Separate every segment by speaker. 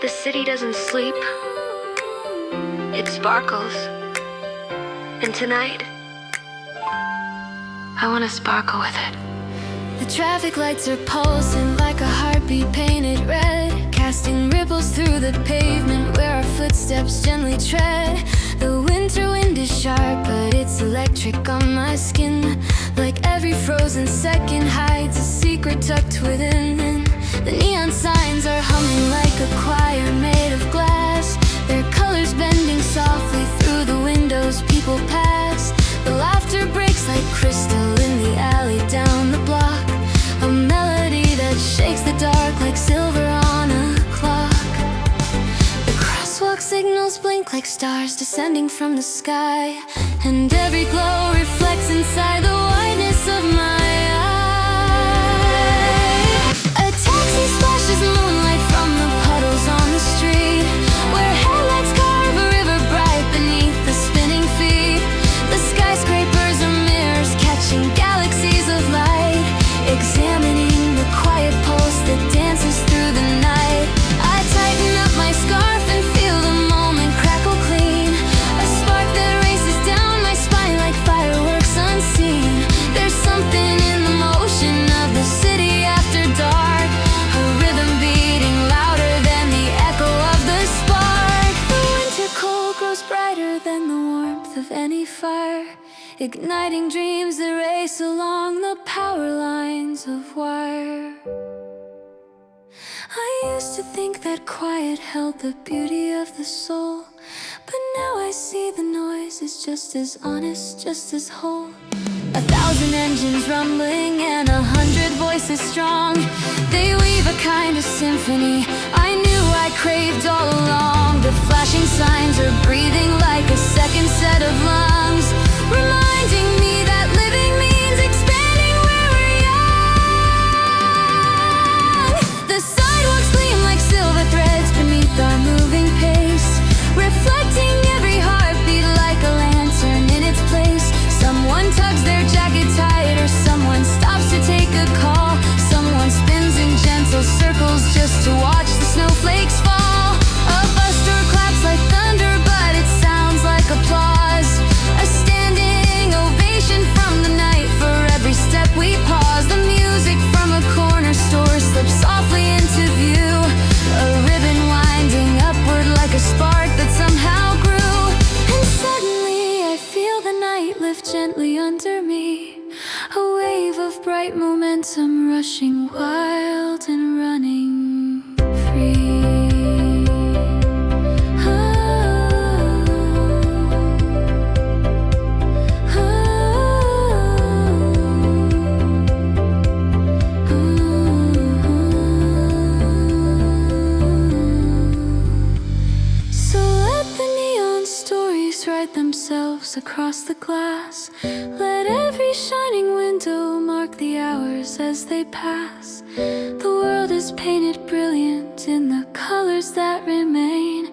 Speaker 1: The city doesn't sleep. It sparkles. And tonight, I want to sparkle with it.
Speaker 2: The traffic lights are pulsing like a heartbeat painted red, casting ripples through the pavement where our footsteps gently tread. The winter wind is sharp, but it's electric on my skin. Like every frozen second hides a secret tucked within. The neon signs are humming like a choir made of glass, their colors bending softly through the windows people pass. The laughter breaks like crystal in the alley down the block, a melody that shakes the dark like silver on a clock. The crosswalk signals blink like stars descending from the sky, and every glow reflects inside the whiteness of my eye. A taxi splashes moonlight from the puddles on the street, where headlights carve a river bright beneath the spinning feet. The skyscrapers are mirrors catching galaxies of light, examining the quiet pulse that dances through the night. I tighten up my scarf and feel the moment crackle clean, a spark that races down my spine like fireworks unseen. There's something in the motion of the city after dark, a rhythm beating louder than the echo of the spark. The winter cold grows brighter than the warmth of any fire, igniting dreams that race along the power lines of wire. I used to think that quiet held the beauty of the soul, but now I see the noise is just as honest, just as whole. 1,000 engines rumbling and 100 voices strong, they weave a kind of symphony I knew I craved all along. The flashing signs are breathing like a second set of lungs, reminding me that living means expanding where we're young. The sidewalks gleam like silver threads beneath our moving pace, reflecting every heartbeat like a lantern in its place. Someone tugs their jacket tighter, someone stops to take a call, someone spins in gentle circles just to watch the snowflakes fall. A bus door claps like thunder, but it sounds like applause, a standing ovation from the night for every step we pause. The music from a corner store slips softly into view, a ribbon winding upward like a spark that somehow grew. And suddenly I feel the night lift gently under me, a wave of bright momentum rushing wild and running free. Themselves across the glass, let every shining window mark the hours as they pass. The world is painted brilliant in the colors that remain,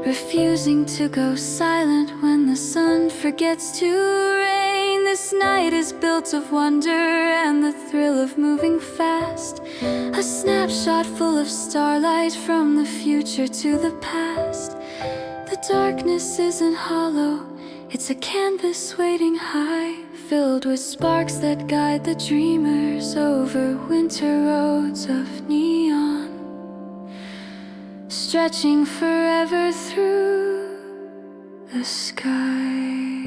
Speaker 2: refusing to go silent when the sun forgets to rain. This night is built of wonder and the thrill of moving fast, a snapshot full of starlight from the future to the past. The darkness isn't hollow, it's a canvas waiting high, filled with sparks that guide the dreamers over winter roads of neon, stretching forever through the sky.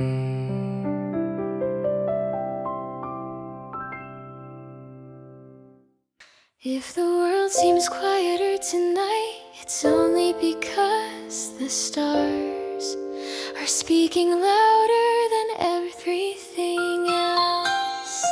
Speaker 2: If the world seems quieter tonight, it's only because the stars are speaking louder than everything else.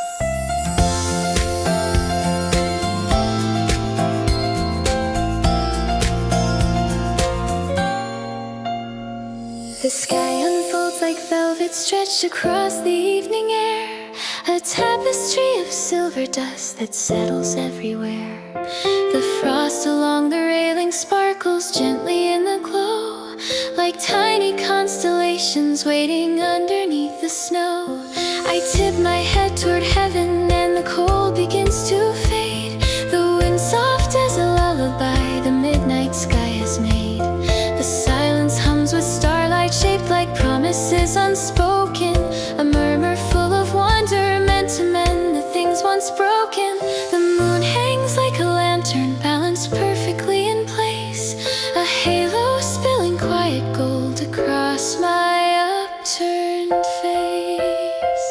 Speaker 2: The sky unfolds like velvet stretched across the evening air, a tapestry of silver dust that settles everywhere. The frost along the railing sparkles gently in the glow, like tiny constellations waiting underneath the snow. I tip my head toward heaven and the cold begins to fade, the wind soft as a lullaby, the midnight sky has made. The silence hums with starlight shaped like promises unspoken. A murmur full of wonder meant to mend the things once broken. The moon hangs like a lantern balanced perfectly in place. A halo spilling quiet gold across my upturned face.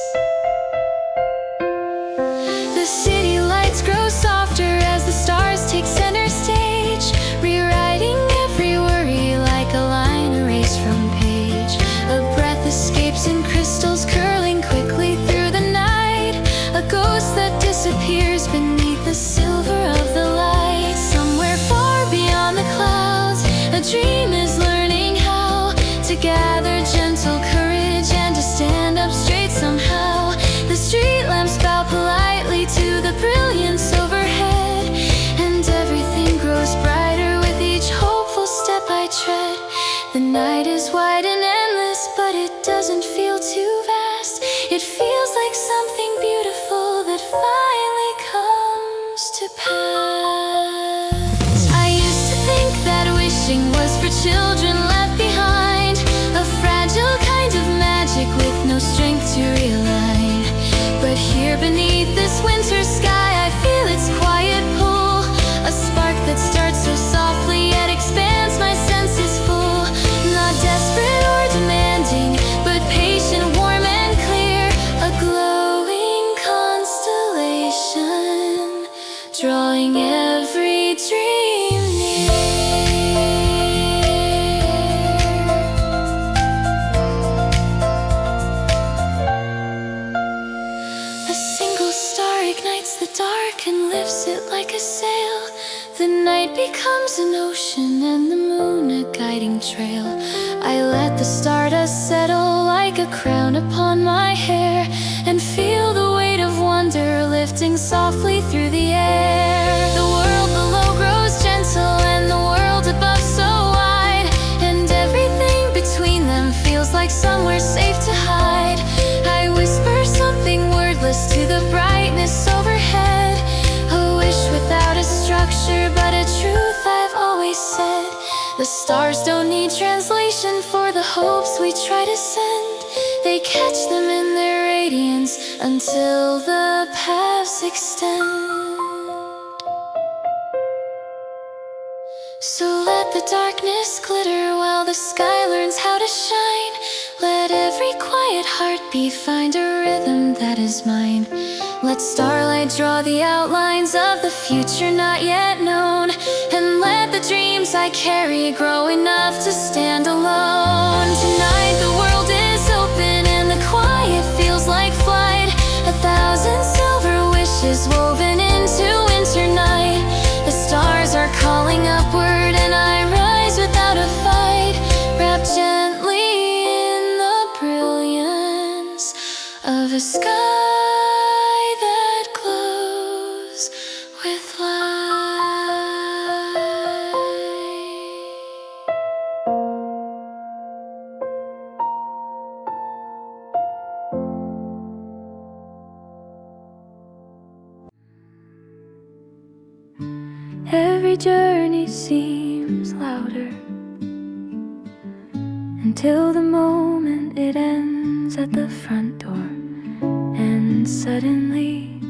Speaker 2: The city lights grow softer as the stars take center stage, rewriting every worry like a line erased from page. A breath escapes in crystals curling quickly through the night, a ghost that disappears beneath the silver of the light. Somewhere far beyond the clouds, a dream is learning how to gather gentle courage and to stand up straight somehow. The street lamps bow politely to the brilliance overhead, and everything grows brighter with each hopeful step I tread. The night is wide and endless, but it doesn't feel too vast. It feels like something beautiful that finally comes to pass. I used to think that wishing was for children left behind, a fragile kind of magic with no strength to realign. But here beneath this winter sky, I feel its quiet pull, a spark that starts so softly yet expands my senses full. Not desperate or demanding, but patient, warm and clear, a glowing constellation, drawing every dream near. A single star ignites the dark and lifts it like a sail. The night becomes an ocean and the moon a guiding trail. I let the stardust settle like a crown upon my hair, and feel the weight of wonder lifting softly through the air. The world below grows gentle and the world above so wide, and everything between them feels like somewhere safe to hide. I whisper something wordless to the brightness overhead, a wish without a structure but a truth I've always said. The stars don't need translation for the hopes we try to send. They catch them in their radiance until the paths extend. So let the darkness glitter while the sky learns how to shine. Let every quiet heartbeat find a rhythm that is mine. Let starlight draw the outlines of the future not yet known, and let the dreams I carry grow enough to stand alone. Tonight the world is open and the quiet feels like flight, 1,000 silver wishes woven into winter night. The stars are calling upward and I rise without a fight, wrapped gently in the brilliance of a sky that glows with light. Every journey seems louder until the moment it ends at the front door, and suddenly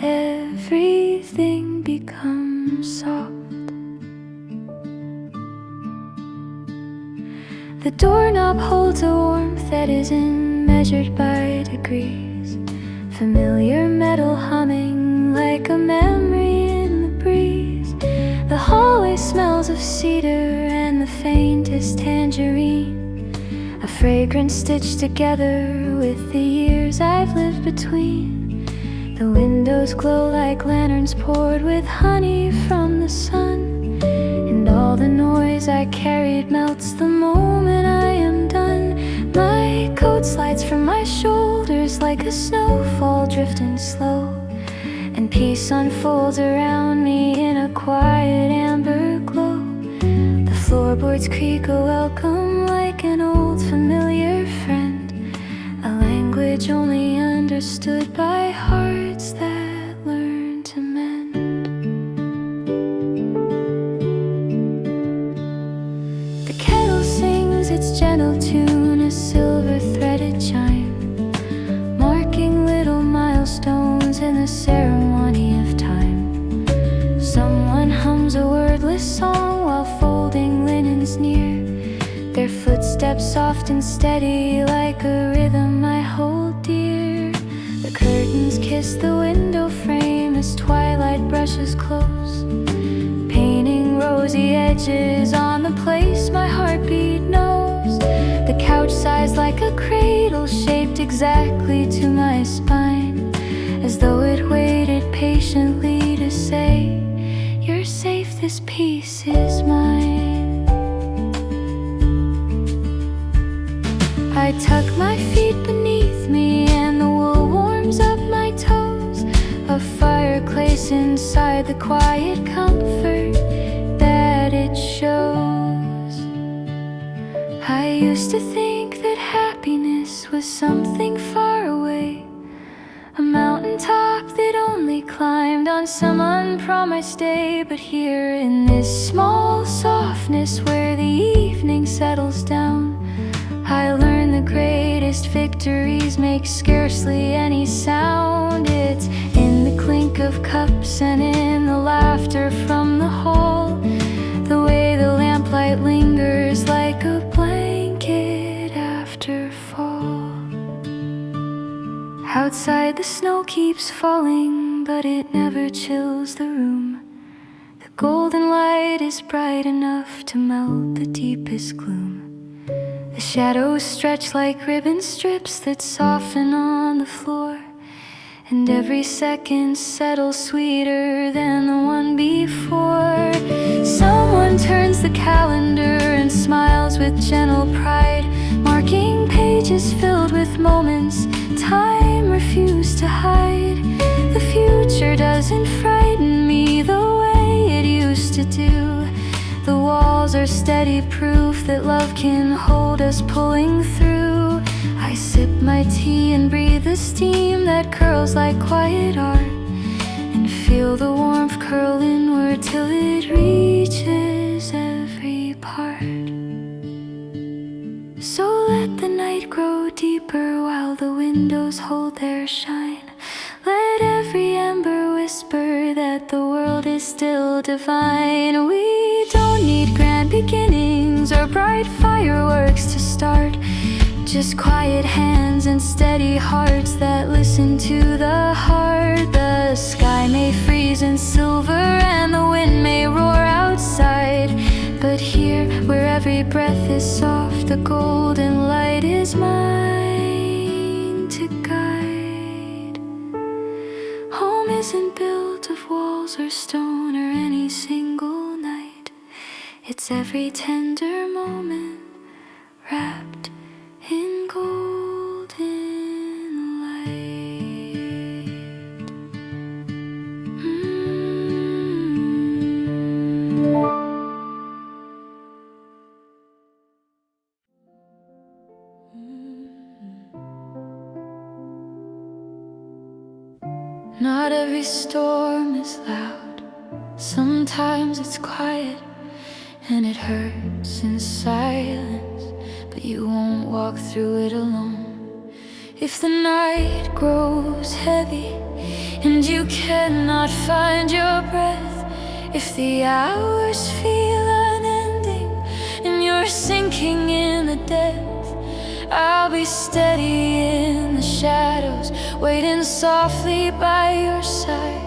Speaker 2: everything becomes soft. The doorknob holds a warmth that isn't measured by degrees, familiar metal humming like a memory in the breeze. The hallway smells of cedar and the faintest tangerine, a fragrance stitched together with the years I've lived between. The windows glow like lanterns poured with honey from the sun, and all the noise I carried melts the moment I am done. My coat slides from my shoulders like a snowfall drifting slow, and peace unfolds around me in a quiet amber glow. The floorboards creak a welcome like an old familiar friend, a language only understood by hearts that learn to mend. song while folding linens near. Their footsteps soft and steady like a rhythm I hold dear. The curtains kiss the window frame as twilight brushes close, painting rosy edges on the place my heartbeat knows. The couch sighs like a cradle shaped exactly to my spine, as though it waited patiently to say, "You're safe, this peace is mine." I tuck my feet beneath me and the wool warms up my toes. A fireplace inside the quiet comfort that it shows. I used to think that happiness was something far away, a mountaintop that only climbed on some unpromised day. But here in this small softness where the evening settles down, I learned the greatest victories make scarcely any sound. It's in the clink of cups and in the laughter from the hall, the way the lamplight lingers like a blanket after fall. Outside the snow keeps falling, but it never chills the room. The golden light is bright enough to melt the deepest gloom. The shadows stretch like ribbon strips that soften on the floor, and every second settles sweeter than the one before. Someone turns the calendar and smiles with gentle pride, marking pages filled with moments time refused to hide. The future doesn't frighten me the way it used to do. The walls are steady proof that love can hold us pulling through. I sip my tea and breathe the steam that curls like quiet art, and feel the warmth curl inward till it reaches every part. So let the night grow deeper while the windows hold their shine. Let every ember whisper that the world is still divine. We don't need grand beginnings or bright fireworks to start, just quiet hands and steady hearts that listen to the heart. The sky may freeze in silver and the wind may roar outside, but here, where every breath is soft, the golden light is mine to guide. Home isn't built of walls or stone or any single night. It's every tender moment wrapped in golden light. Not every storm is loud. Sometimes it's quiet and it hurts in silence, but you won't walk through it alone. If the night grows heavy and you cannot find your breath, if the hours feel unending and you're sinking in the depth, I'll be steady in the shadows, waiting softly by your side,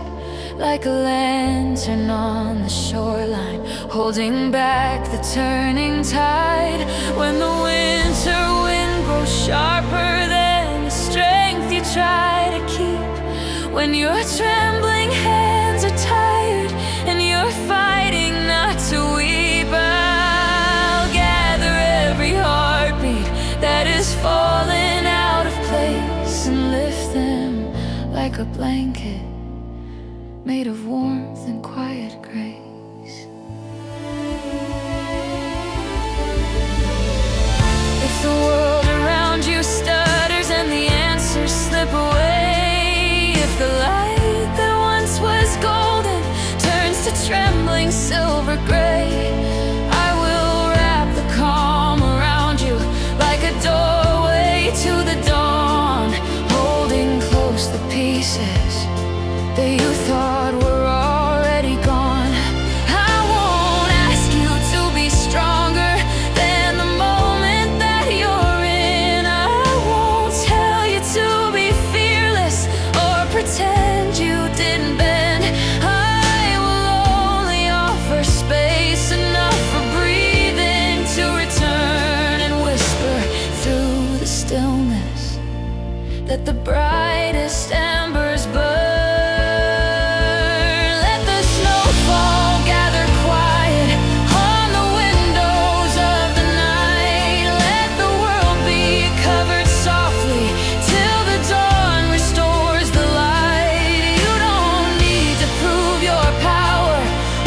Speaker 2: like a lantern on the shoreline, holding back the turning tide. When the winter wind grows sharper than the strength you try to keep, when your trembling hands are tired and you're fighting not to weep, I'll gather every heartbeat that is falling out of place and lift them like a blanket made of warmth and quiet grace. If the world around you stutters and the answers slip away, if the light that once was golden turns to trembling silver gray, I will wrap the calm around you like a doorway to the dawn, holding close the pieces that you thought were already gone. I won't the brightest embers burn. Let the snowfall gather quiet on the windows of the night. Let the world be covered softly till the dawn restores the light. You don't need to prove your power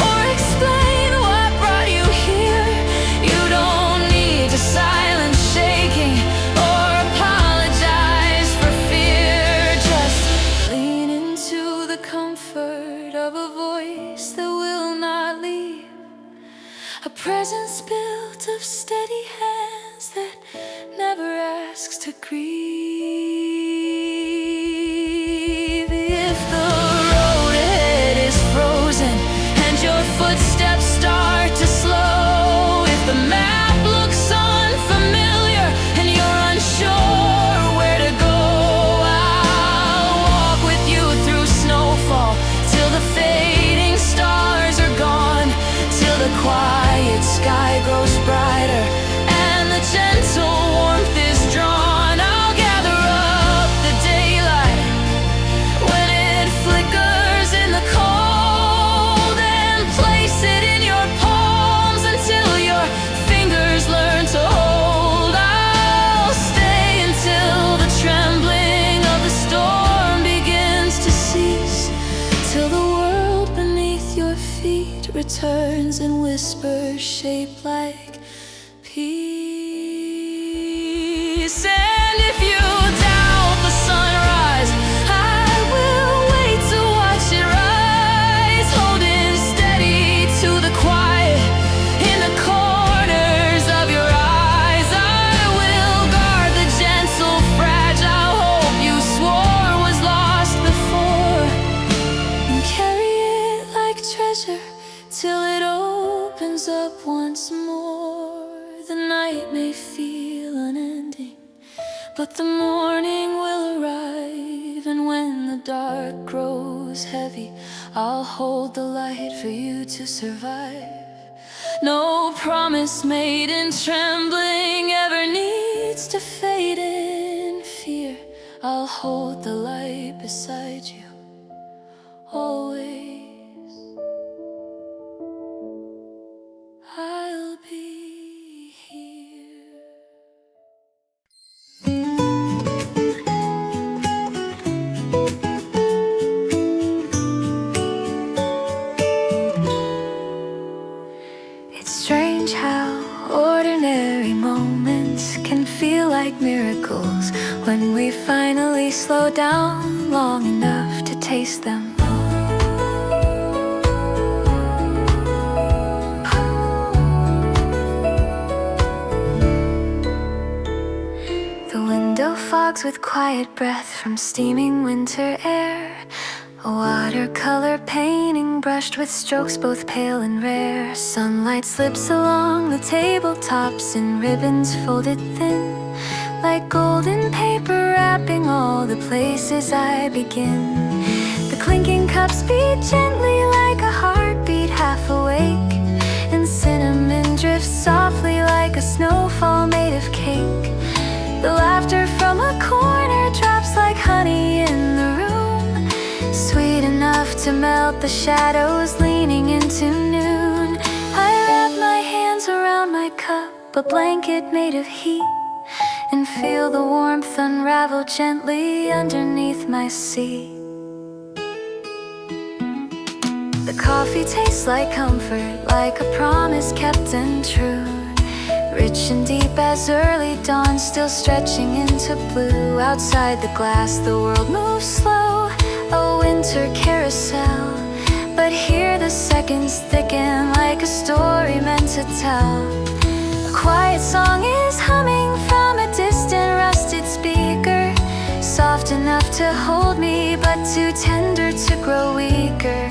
Speaker 2: or explain what brought you here. You don't need to silence shaking or apologize for fear. Just lean into the comfort of a voice that will not leave, a presence built of steady hands that never asks to grieve. If the road ahead is frozen and your footsteps start to slow, if the map looks unfamiliar and you're unsure where to go, I'll walk with you through snowfall till the fading stars are gone, till the quiet sky grows brighter and the gentle warmth is drawn. I'll gather up the daylight when it flickers in the cold and place it in your palms until your fingers learn to hold. I'll stay until the trembling of the storm begins to cease, till the world beneath your feet returns in whispers shaped like peace. And if you doubt the sunrise, I will wait to watch it rise, holding steady to the quiet in the corners of your eyes. I will guard the gentle, fragile hope you swore was lost before, and carry it like treasure till it opens up once more. The night may feel unending, but the morning will arrive, and when the dark grows heavy, I'll hold the light for you to survive. No promise made in trembling ever needs to fade in fear. I'll hold the light beside you always. I'll be here. It's strange how ordinary moments can feel like miracles when we finally slow down long enough to taste them. The window fogs with quiet breath from steaming winter air, a watercolor painting brushed with strokes both pale and rare. Sunlight slips along the tabletops in ribbons folded thin, like golden paper wrapping all the places I begin. The clinking cups beat gently like a heartbeat half awake, and cinnamon drifts softly like a snowfall made of cake. The laughter from a corner drops like honey in the room, sweet enough to melt the shadows leaning into noon. I wrap my hands around my cup, a blanket made of heat, and feel the warmth unravel gently underneath my seat. The coffee tastes like comfort, like a promise kept and true, rich and deep as early dawn, still stretching into blue. Outside the glass the world moves slow, a winter carousel, but here the seconds thicken like a story meant to tell. A quiet song is humming from a distant rusted speaker, soft enough to hold me but too tender to grow weaker.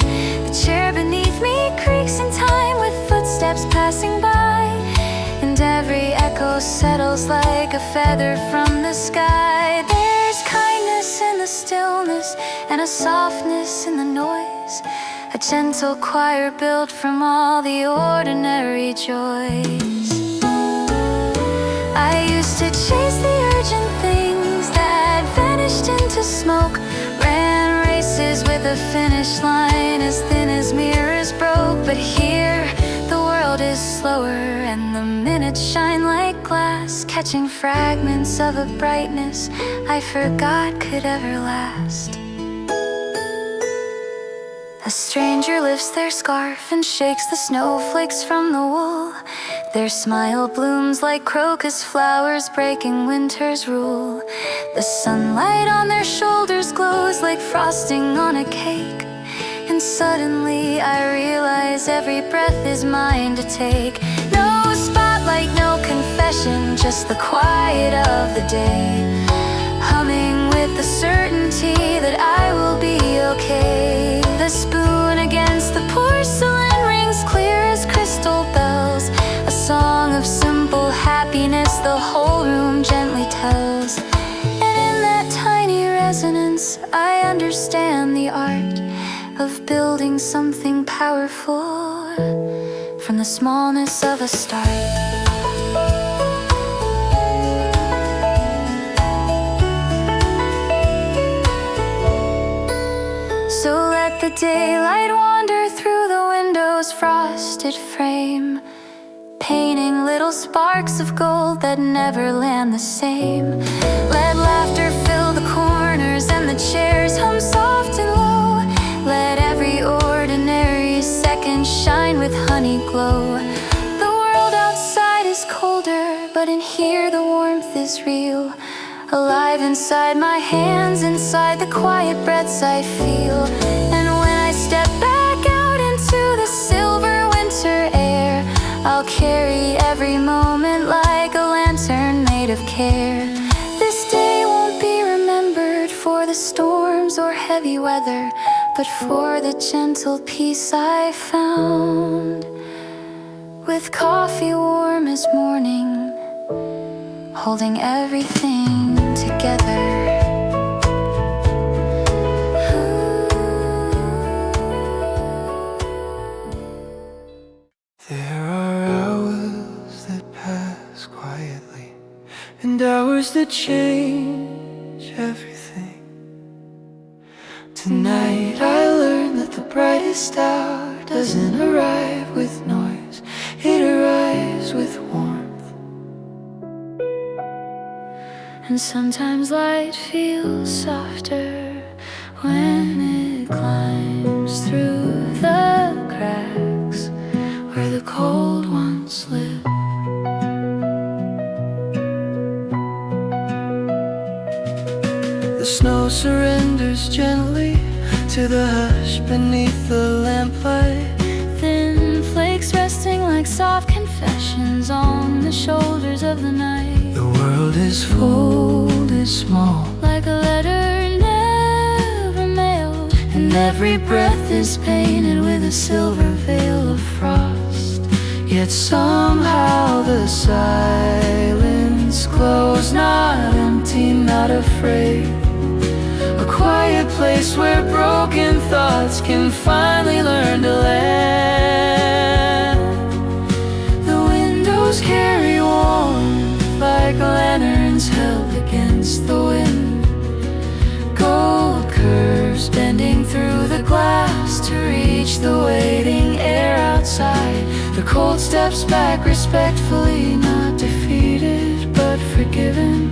Speaker 2: The chair beneath me creaks in time with footsteps passing by, and every echo settles like a feather from the sky. There's kindness in the stillness and a softness in the noise, a gentle choir built from all the ordinary joys. I used to chase the urgent things that vanished in finish line as thin as mirrors broke. But here the world is slower and the minutes shine like glass, catching fragments of a brightness I forgot could ever last. A stranger lifts their scarf and shakes the snowflakes from the wool. Their smile blooms like crocus flowers breaking winter's rule. The sunlight on their shoulders glows like frosting on a cake. And suddenly I realize every breath is mine to take. No spotlight, no confession, just the quiet of the day, humming with the certainty that I will be okay. The spoon against the porcelain rings clear as crystal bells, a song of simple happiness the whole room gently tells. And in that tiny resonance I understand the art of building something powerful from the smallness of a start. So let the daylight wander through the window's frosted frame, painting little sparks of gold that never land the same. Let laughter fill the corners and the chairs hum soft and low. Let every ordinary second shine with honey glow. The world outside is colder, but in here the warmth is real, alive inside my hands, inside the quiet breaths I feel. And when I step back out into the silver winter air, I'll carry every moment like a lantern made of care. This day won't be remembered for the storms or heavy weather, but for the gentle peace I found with coffee warm as morning, holding everything together.
Speaker 3: There are hours that pass quietly and hours that change everything. Tonight I learned that the brightest hour doesn't arrive with noise, it arrives with warmth.
Speaker 2: And sometimes light feels softer when it climbs through the cracks where the cold once lived.
Speaker 3: The snow surrenders gently to the hush beneath the lamplight.
Speaker 2: Thin flakes resting like soft confessions on the shoulders of the night.
Speaker 3: The world is folded small,
Speaker 2: like a letter never mailed,
Speaker 3: and every breath is painted with a silver veil of frost. Yet somehow the silence glows, not empty, not afraid. A quiet place where broken thoughts can finally learn to land. The windows carry warmth like lanterns held against the wind. Gold curves bending through the glass to reach the waiting air outside. The cold steps back respectfully, not defeated but forgiven.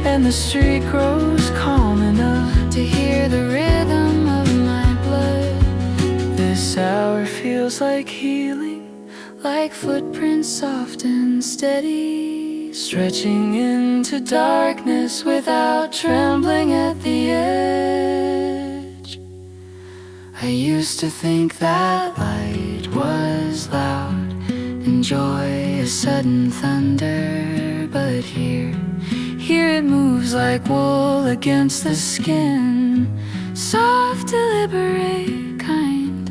Speaker 3: And the street grows calm enough to hear the rhythm of my blood. This hour feels like healing, like footprints soft and steady, stretching into darkness without trembling at the edge. I used to think that light was loud and joy a sudden thunder, but here it moves like wool against the skin, soft, deliberate, kind.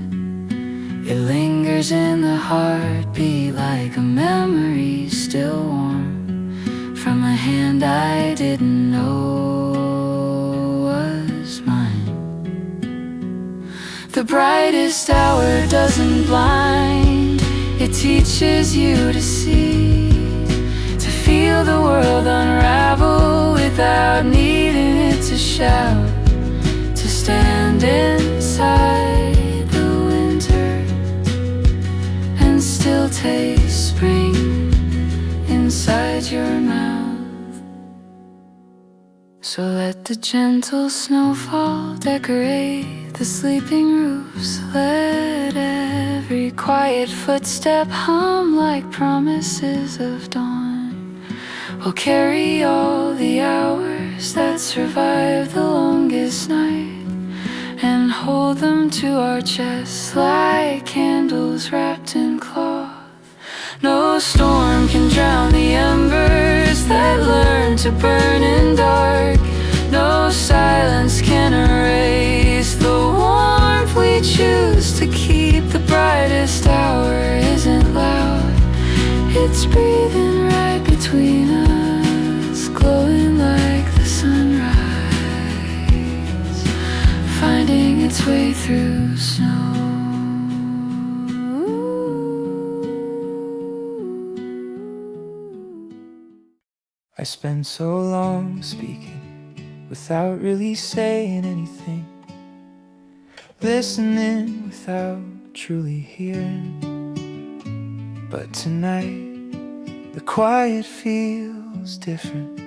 Speaker 3: It lingers in the heartbeat like a memory still warm from a hand I didn't know was mine. The brightest hour doesn't blind, it teaches you to see, to feel the world unravel without needing it to shout, to stand in silence inside the winter and still taste spring inside your mouth. So let the gentle snowfall decorate the sleeping roofs. Let every quiet footstep hum like promises of dawn. We'll carry all the hours that survive the longest night and hold them to our chests like candles wrapped in cloth. No storm can drown the embers that learn to burn in dark. No silence can erase the warmth we choose to keep. The brightest hour isn't loud, it's breathing right between us, glowing like the sunrise, finding its way through snow.
Speaker 4: I spent so long speaking without really saying anything, listening without truly hearing. But tonight the quiet feels different.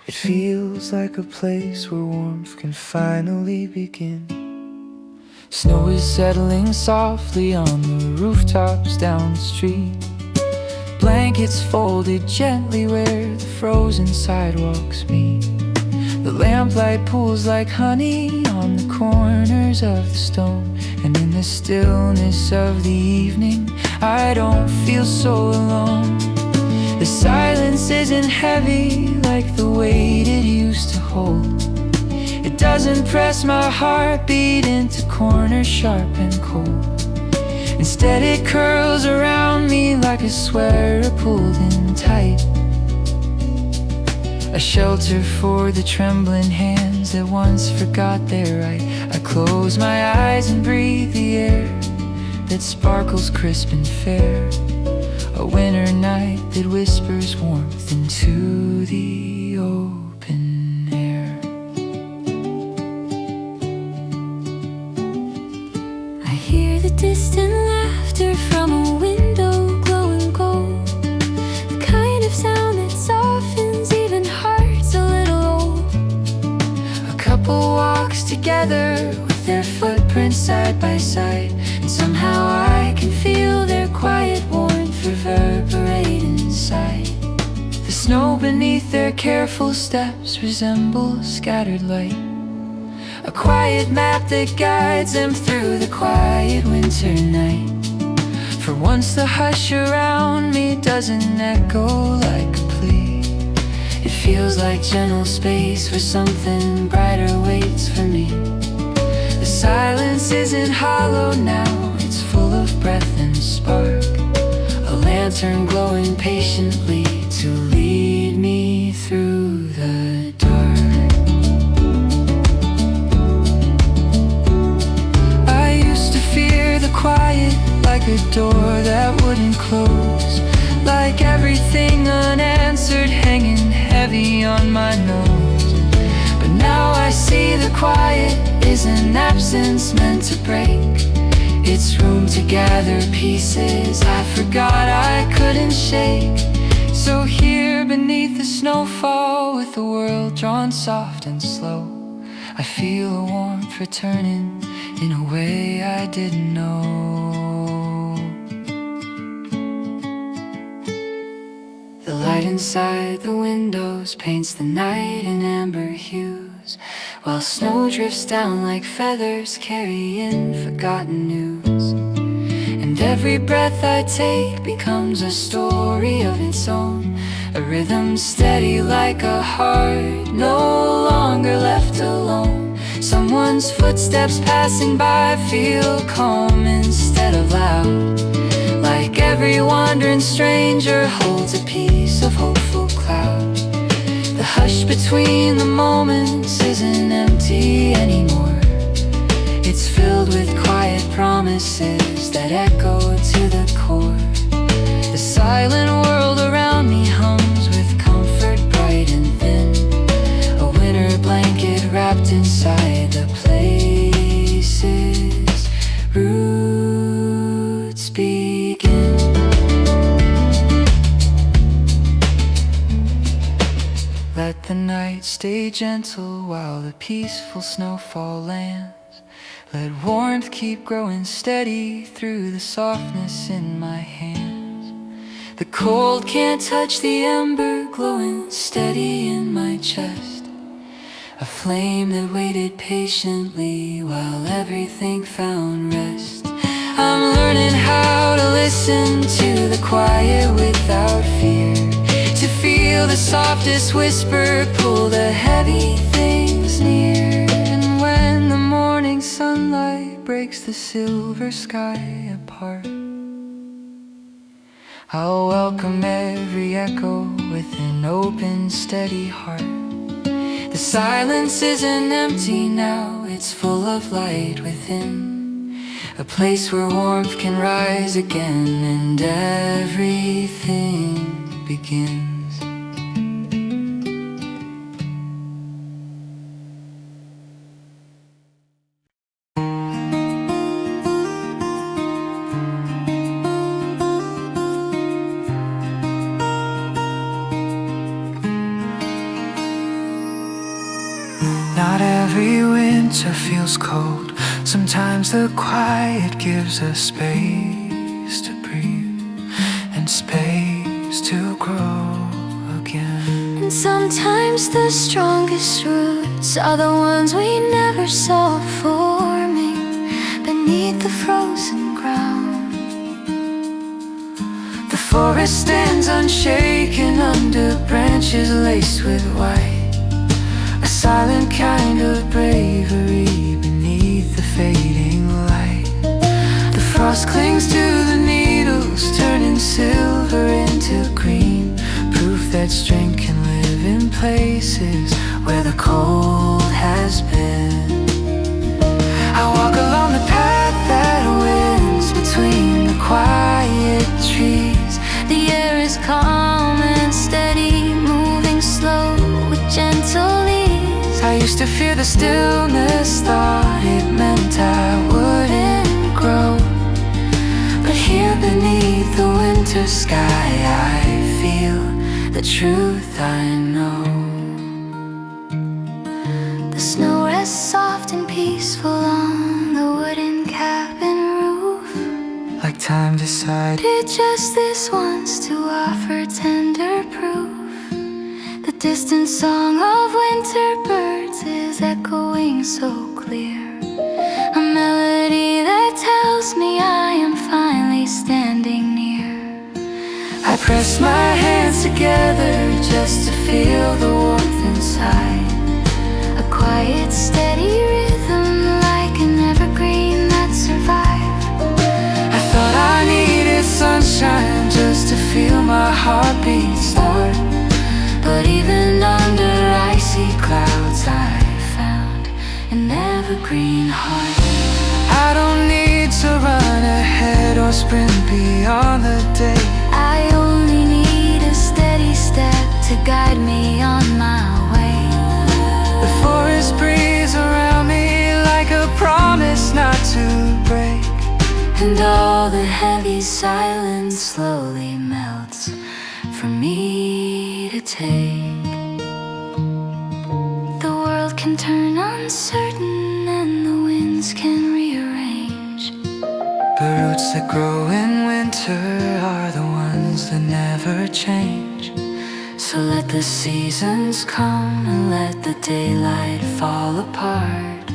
Speaker 4: It feels like a place where warmth can finally begin.
Speaker 3: Snow is settling softly on the rooftops down the street. Blankets folded gently where the frozen sidewalks meet. The lamplight pools like honey on the corners of the stone. And in the stillness of the evening, I don't feel so alone. The silence isn't heavy like the weight it used to hold. It doesn't press my heartbeat into corners sharp and cold. Instead it curls around me like a sweater pulled in tight, a shelter for the trembling hands that once forgot their right. I close my eyes and breathe the air that sparkles crisp and fair, a winter night that whispers warmth into the open air. I hear the distant laughter from a window glowing gold, the kind of sound that softens even hearts a little old. A couple walks together with their footprints side by side, and somehow I can feel their quiet warmth reverberate inside. The snow beneath their careful steps resembles scattered light, a quiet map that guides them through the quiet winter night. For once the hush around me doesn't echo like a plea. It feels like gentle space where something brighter waits for me. The silence isn't hollow now, it's full of breath and spark, a lantern glowing patiently to lead me through the dark. I used to fear the quiet like a door that wouldn't close, like everything unanswered hanging heavy on my nose. But now I see the quiet is an absence meant to break. It's room to gather pieces I forgot I couldn't shake. So here beneath the snowfall, with the world drawn soft and slow, I feel a warmth returning in a way I didn't know. The light inside the windows paints the night in amber hues, while snow drifts down like feathers carrying forgotten news. And every breath I take becomes a story of its own, a rhythm steady like a heart no longer left alone. Someone's footsteps passing by feel calm instead of loud, like every wandering stranger holds a piece of hopeful cloud. The hush between the moments isn't empty anymore, it's filled with quiet promises that echo to the core. The silent world around me hums with comfort bright and thin, a winter blanket wrapped inside the place the night stay gentle while the peaceful snowfall lands. Let warmth keep growing steady through the softness in my hands. The cold can't touch the ember glowing steady in my chest. A flame that waited patiently while everything found rest. I'm learning how to listen to the quiet without fear, to feel the softest whisper pull the heavy things near. And when the morning sunlight breaks the silver sky apart, I'll welcome every echo with an open, steady heart. The silence isn't empty now, it's full of light within, a place where warmth can rise again and everything begins.
Speaker 4: Not every winter feels cold. Sometimes the quiet gives us space to breathe and space to grow again.
Speaker 2: And sometimes the strongest roots are the ones we never saw forming beneath the frozen ground.
Speaker 4: The forest stands unshaken under branches laced with white, a silent kind of bravery beneath the fading light. The frost clings to the needles, turning silver into green, proof that strength can live in places where the cold has been. I walk along the path that winds between the quiet trees.
Speaker 2: The air is calm and steady, moving slow with gentle ease.
Speaker 4: I used to fear the stillness, thought it meant I wouldn't grow. But here beneath the winter sky I feel the truth I know.
Speaker 2: The snow rests soft and peaceful on the wooden cabin roof,
Speaker 4: Like time decided
Speaker 2: just this once to offer tender proof. The distant song of winter birds is echoing so clear, a melody that tells me I am finally standing near.
Speaker 4: I press my hands together just to feel the warmth inside,
Speaker 2: A quiet, steady rhythm like an evergreen that survived.
Speaker 4: I thought I needed sunshine just to feel my heartbeat start,
Speaker 2: But even under icy clouds I found an evergreen heart.
Speaker 4: I don't need to run ahead or sprint beyond the day.
Speaker 2: I only need a steady step to guide me on my way.
Speaker 4: The forest breeze around me like a promise not to break,
Speaker 2: And all the heavy silence slowly melts for me to take. The world can turn uncertain and the winds can rearrange.
Speaker 4: the roots that grow in winter are the ones that never change.
Speaker 2: So let the seasons come and let the daylight fall apart.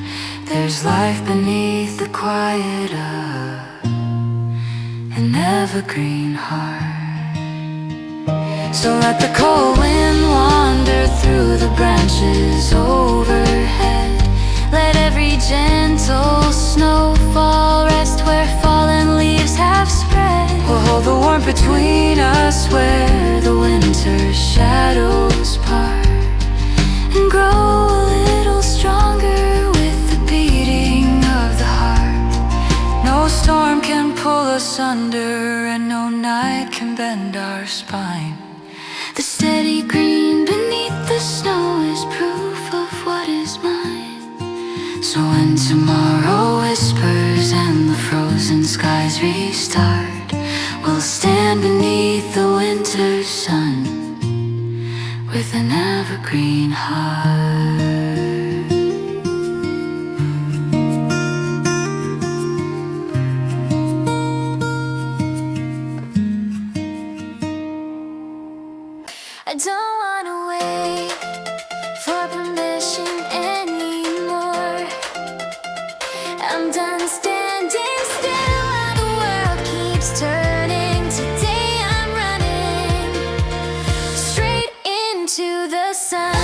Speaker 4: There's life beneath the quiet of an evergreen heart.
Speaker 2: So let the cold wind wander through the branches overhead. Let every gentle snowfall rest where fallen leaves have spread.
Speaker 4: We'll hold the warmth between us where the winter shadows part,
Speaker 2: And grow a little stronger with the beating of the heart.
Speaker 4: no storm can pull us under, and no night can bend our spine.
Speaker 2: The steady green beneath the snow is proof of what is mine.
Speaker 4: So when tomorrow whispers and the frozen skies restart,
Speaker 2: We'll stand beneath the winter sun with
Speaker 3: an evergreen heart.
Speaker 2: I don't wanna wait for permission anymore. I'm done standing still while the world keeps turning. Today I'm running straight into the sun.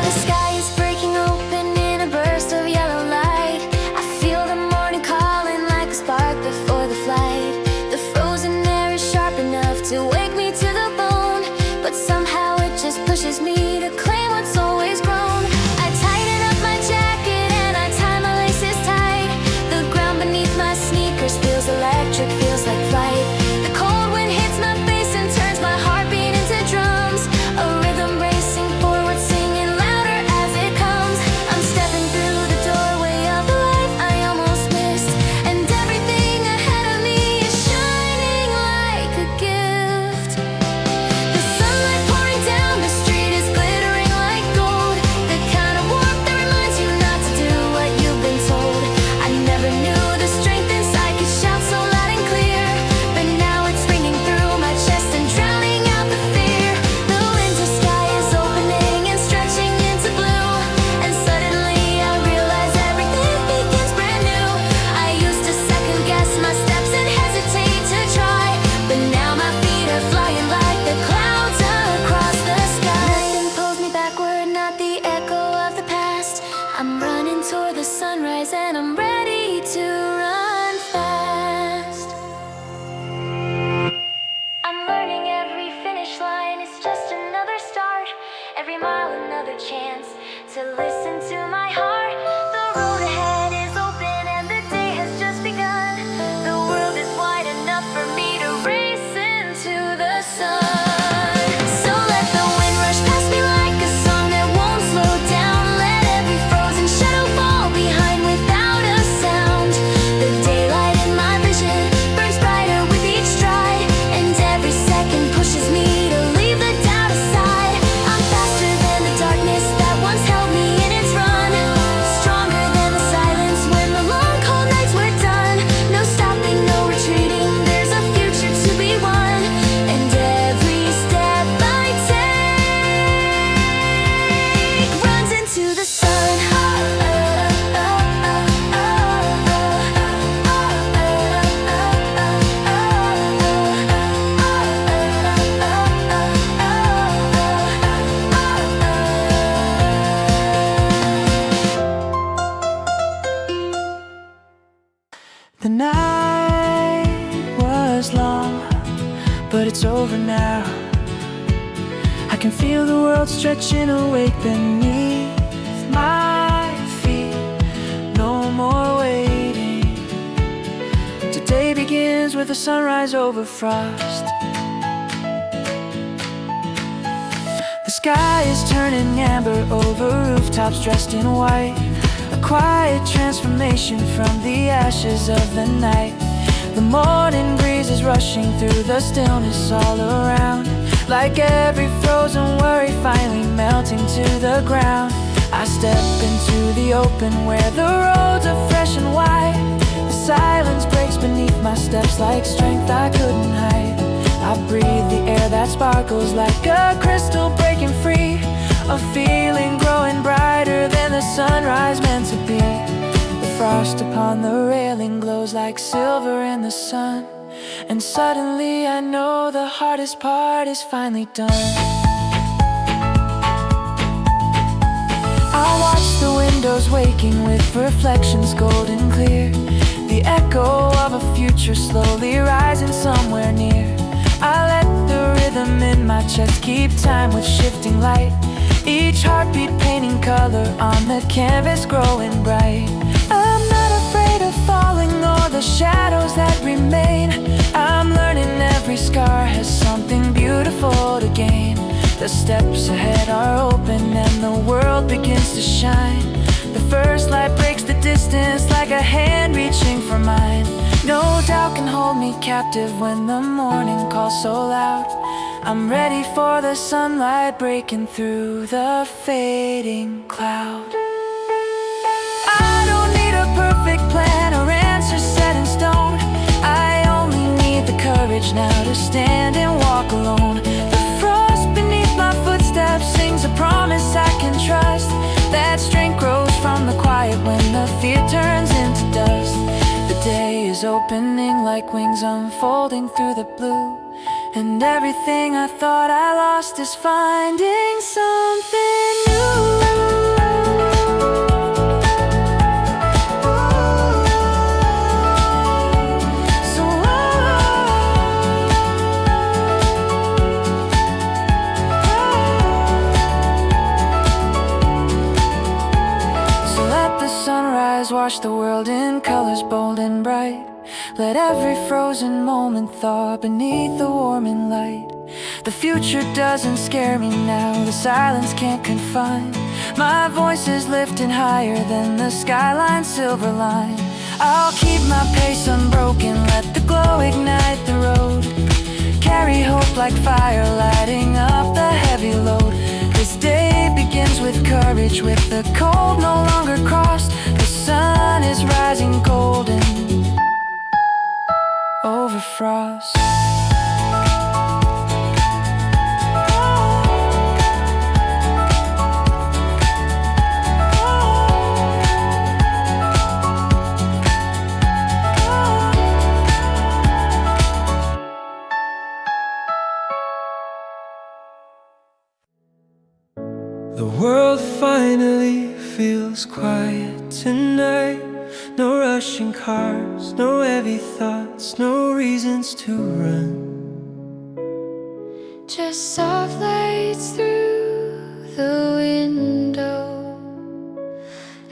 Speaker 2: The sky is breaking open in a burst of yellow light. I feel the morning calling like a spark before the flight. The frozen air is sharp enough to wake me to the bone, but somehow it just pushes me to claim what's always grown. I tighten up my jacket and I tie my laces tight. The ground beneath my sneakers feels electric, feels like flight. The cold wind hits my face and turns my heartbeat into drums. A rhythm racing forward, singing louder as it comes. I'm stepping through the doorway of the life I almost missed, and everything ahead of me is shining like a gift. The sunlight pouring down the street is glittering like gold, the kind of warmth that reminds you not to do what you've been told. I never knew the strength inside could shout so loud and clear, but now it's ringing through my chest and drowning out the fear. The winter sky is opening and stretching into blue, and suddenly I realize everything begins brand new. I used to second guess my steps and hesitate to try, but now my feet are flying like the clouds across the sky. Nothing pulls me backward, not the echo of the past. I'm running toward the sunrise and I'm ready to run fast. I'm learning every finish line is just another start. Every mile another chance to listen to my heart. The road ahead is open and the day has just begun. The world is wide enough for me to race into the sun. So let the wind rush past me like a song that won't slow down. Let every frozen shadow fall behind without a sound. The daylight in my vision burns brighter with each stride, and every second pushes me to leave the doubt aside. I'm faster than the darkness that once held me in its run, stronger than the silence when the long cold nights were done. No stopping, no retreating, there's a future to be won, and every step I take runs into the sun.
Speaker 4: The night was long, but it's over now. I can feel the world stretching awake beneath my feet. No more waiting. Today begins with a sunrise over frost. The sky is turning amber over rooftops dressed in white. A quiet transformation from the ashes of the night. The morning breeze is rushing through the stillness all around, like every frozen worry finally melting to the ground. I step into the open where the roads are fresh and wide. The silence breaks beneath my steps like strength I couldn't hide. I breathe the air that sparkles like a crystal breaking free. A feeling growing brighter than the sunrise meant to be. The frost upon the railing glows like silver in the sun, and suddenly I know the hardest part is finally done. I watch the windows waking with reflections golden clear, the echo of a future slowly rising somewhere near. I let the rhythm in my chest keep time with shifting light, each heartbeat painting color on the canvas growing bright. I'm not afraid of falling or the shadows that remain. I'm learning every scar has something beautiful to gain. The steps ahead are open and the world begins to shine. The first light breaks the distance like a hand reaching for mine. No doubt can hold me captive when the morning calls so loud. I'm ready for the sunlight breaking through the fading cloud. I don't need a perfect plan or answer set in stone. I only need the courage now to stand and walk alone. The frost beneath my footsteps sings a promise I can trust. That strength grows from the quiet when the fear turns into dust. The day is opening like wings unfolding through the blue, and everything I thought I lost is finding something new. Wash the world in colors bold and bright. Let every frozen moment thaw beneath the warming light. The future doesn't scare me now, the silence can't confine. My voice is lifting higher than the skyline's silver line. I'll keep my pace unbroken, let the glow ignite the road. Carry hope like fire lighting up the heavy load. This day begins with courage, with the cold no longer crossed. The sun is rising golden over frost.
Speaker 3: The world finally feels quiet tonight. No rushing cars, no heavy thoughts, no reasons to run.
Speaker 2: Just soft lights through the window,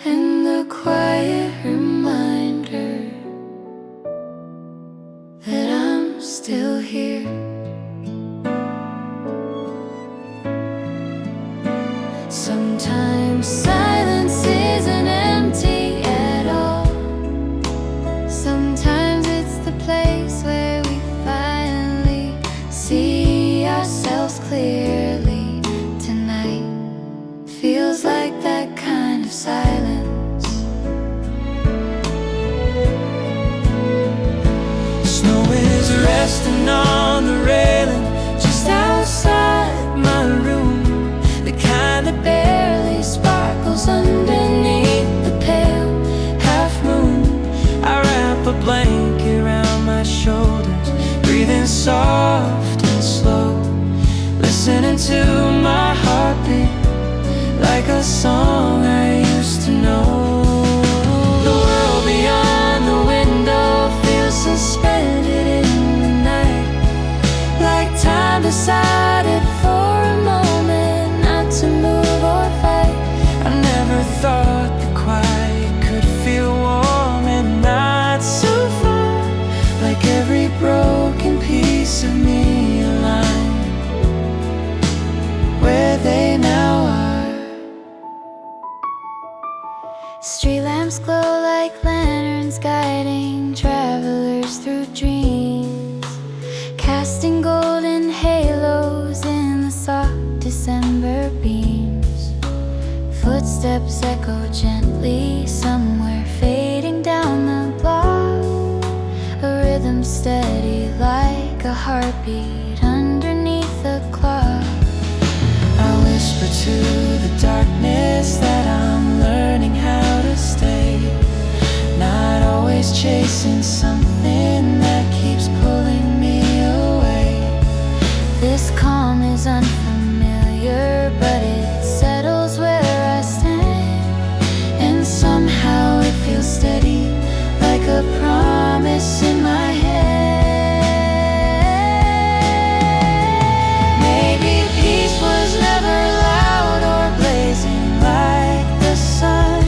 Speaker 2: and the quiet reminder that I'm still here. Sometimes silence isn't empty at all. Sometimes it's the place where we finally see ourselves clearly. Tonight feels like that kind of silence.
Speaker 3: Snow is resting on the railing just outside my room. The kind that barely sparkles underneath the pale half moon. I wrap a blanket around my shoulders, breathing soft and slow, listening to my heartbeat like a song I used to know. The world beyond the window feels suspended in the night, like time decided for a moment not to move or fight. I never thought the quiet could feel warm and not so far, like every broken piece of me aligned where they now are.
Speaker 2: Street lamps glow like lanterns guiding travelers through dreams, casting golden halos in the soft December beams. Footsteps echo gently somewhere fading down the block, a rhythm steady like a heartbeat underneath the clock.
Speaker 3: I whisper to the darkness that I'm learning how to stay, not always chasing something that keeps pulling me away.
Speaker 2: This calm is unfamiliar, but it settles where I stand, and somehow it feels steady, like a promise in my head. Maybe peace was never loud or blazing like the sun.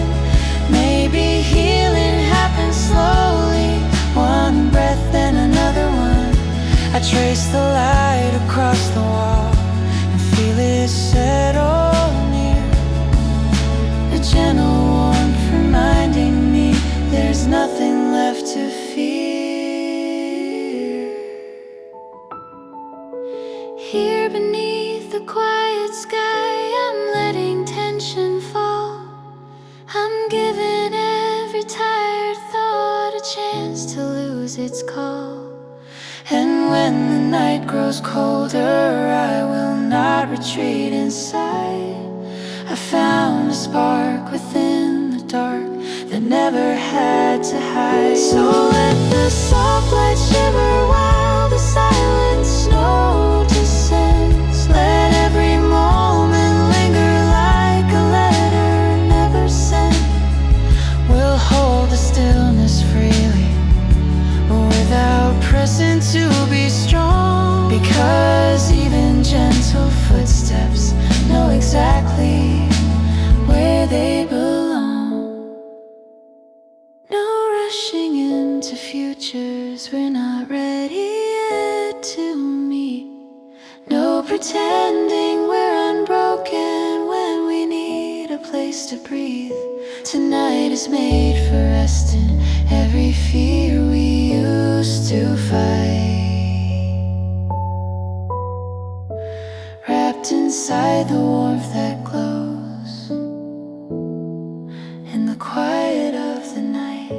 Speaker 2: Maybe healing happens slowly, one breath then another one.
Speaker 3: I trace the light across the wall and feel it settle near,
Speaker 2: A gentle warmth reminding me there's nothing left to fear.
Speaker 3: its call. And when the night grows colder, I will not retreat inside. I found a spark within the dark that never had to hide. So let the soft light shimmer while the silent snow descends. Let every moment linger like a letter never sent. We'll hold the stillness freely without pressing to be strong, because even gentle footsteps know exactly where they belong. No rushing into futures we're not ready yet to meet. No pretending we're unbroken when we need a place to breathe. Tonight is made for resting every fear we used to fight, wrapped inside the warmth that glows in the quiet of the night.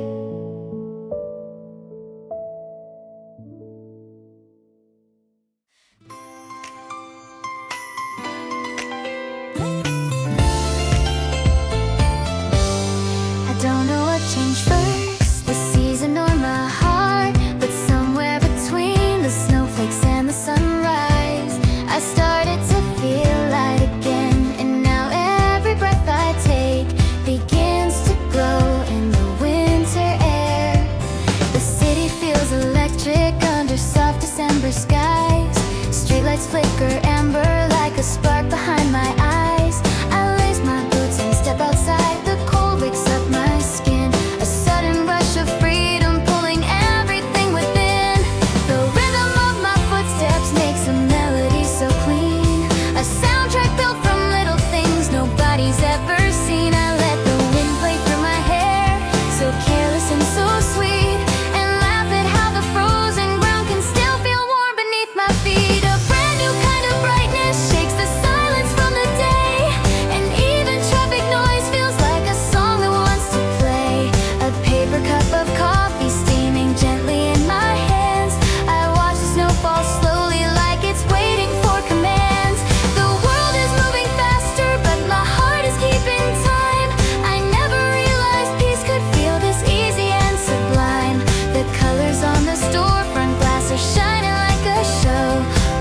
Speaker 2: I don't know what changed first, the season or my heart, but somewhere between the snowflakes and the sunrise, I started to feel light again. And now every breath I take begins to glow in the winter air. The city feels electric under soft December skies. Streetlights flicker amber like a spark behind my eyes. I lace my boots and step outside. The cold wakes up my skin, a sudden rush of freedom pulling everything within. The rhythm of my footsteps makes a melody so clean, a soundtrack built from little things nobody's ever seen. I let the wind play through my hair, so careless and so sweet, and laugh at how the frozen ground can still feel warm beneath my feet. A brand new kind of brightness shakes the silence from the day, and even traffic noise feels like a song that wants to play. A paper cup of coffee steaming gently in my hands. I watch the snow fall slowly like it's waiting for commands. The world is moving faster, but my heart is keeping time. I never realized peace could feel this easy and sublime. The colors on the storefront glass are shining like a show,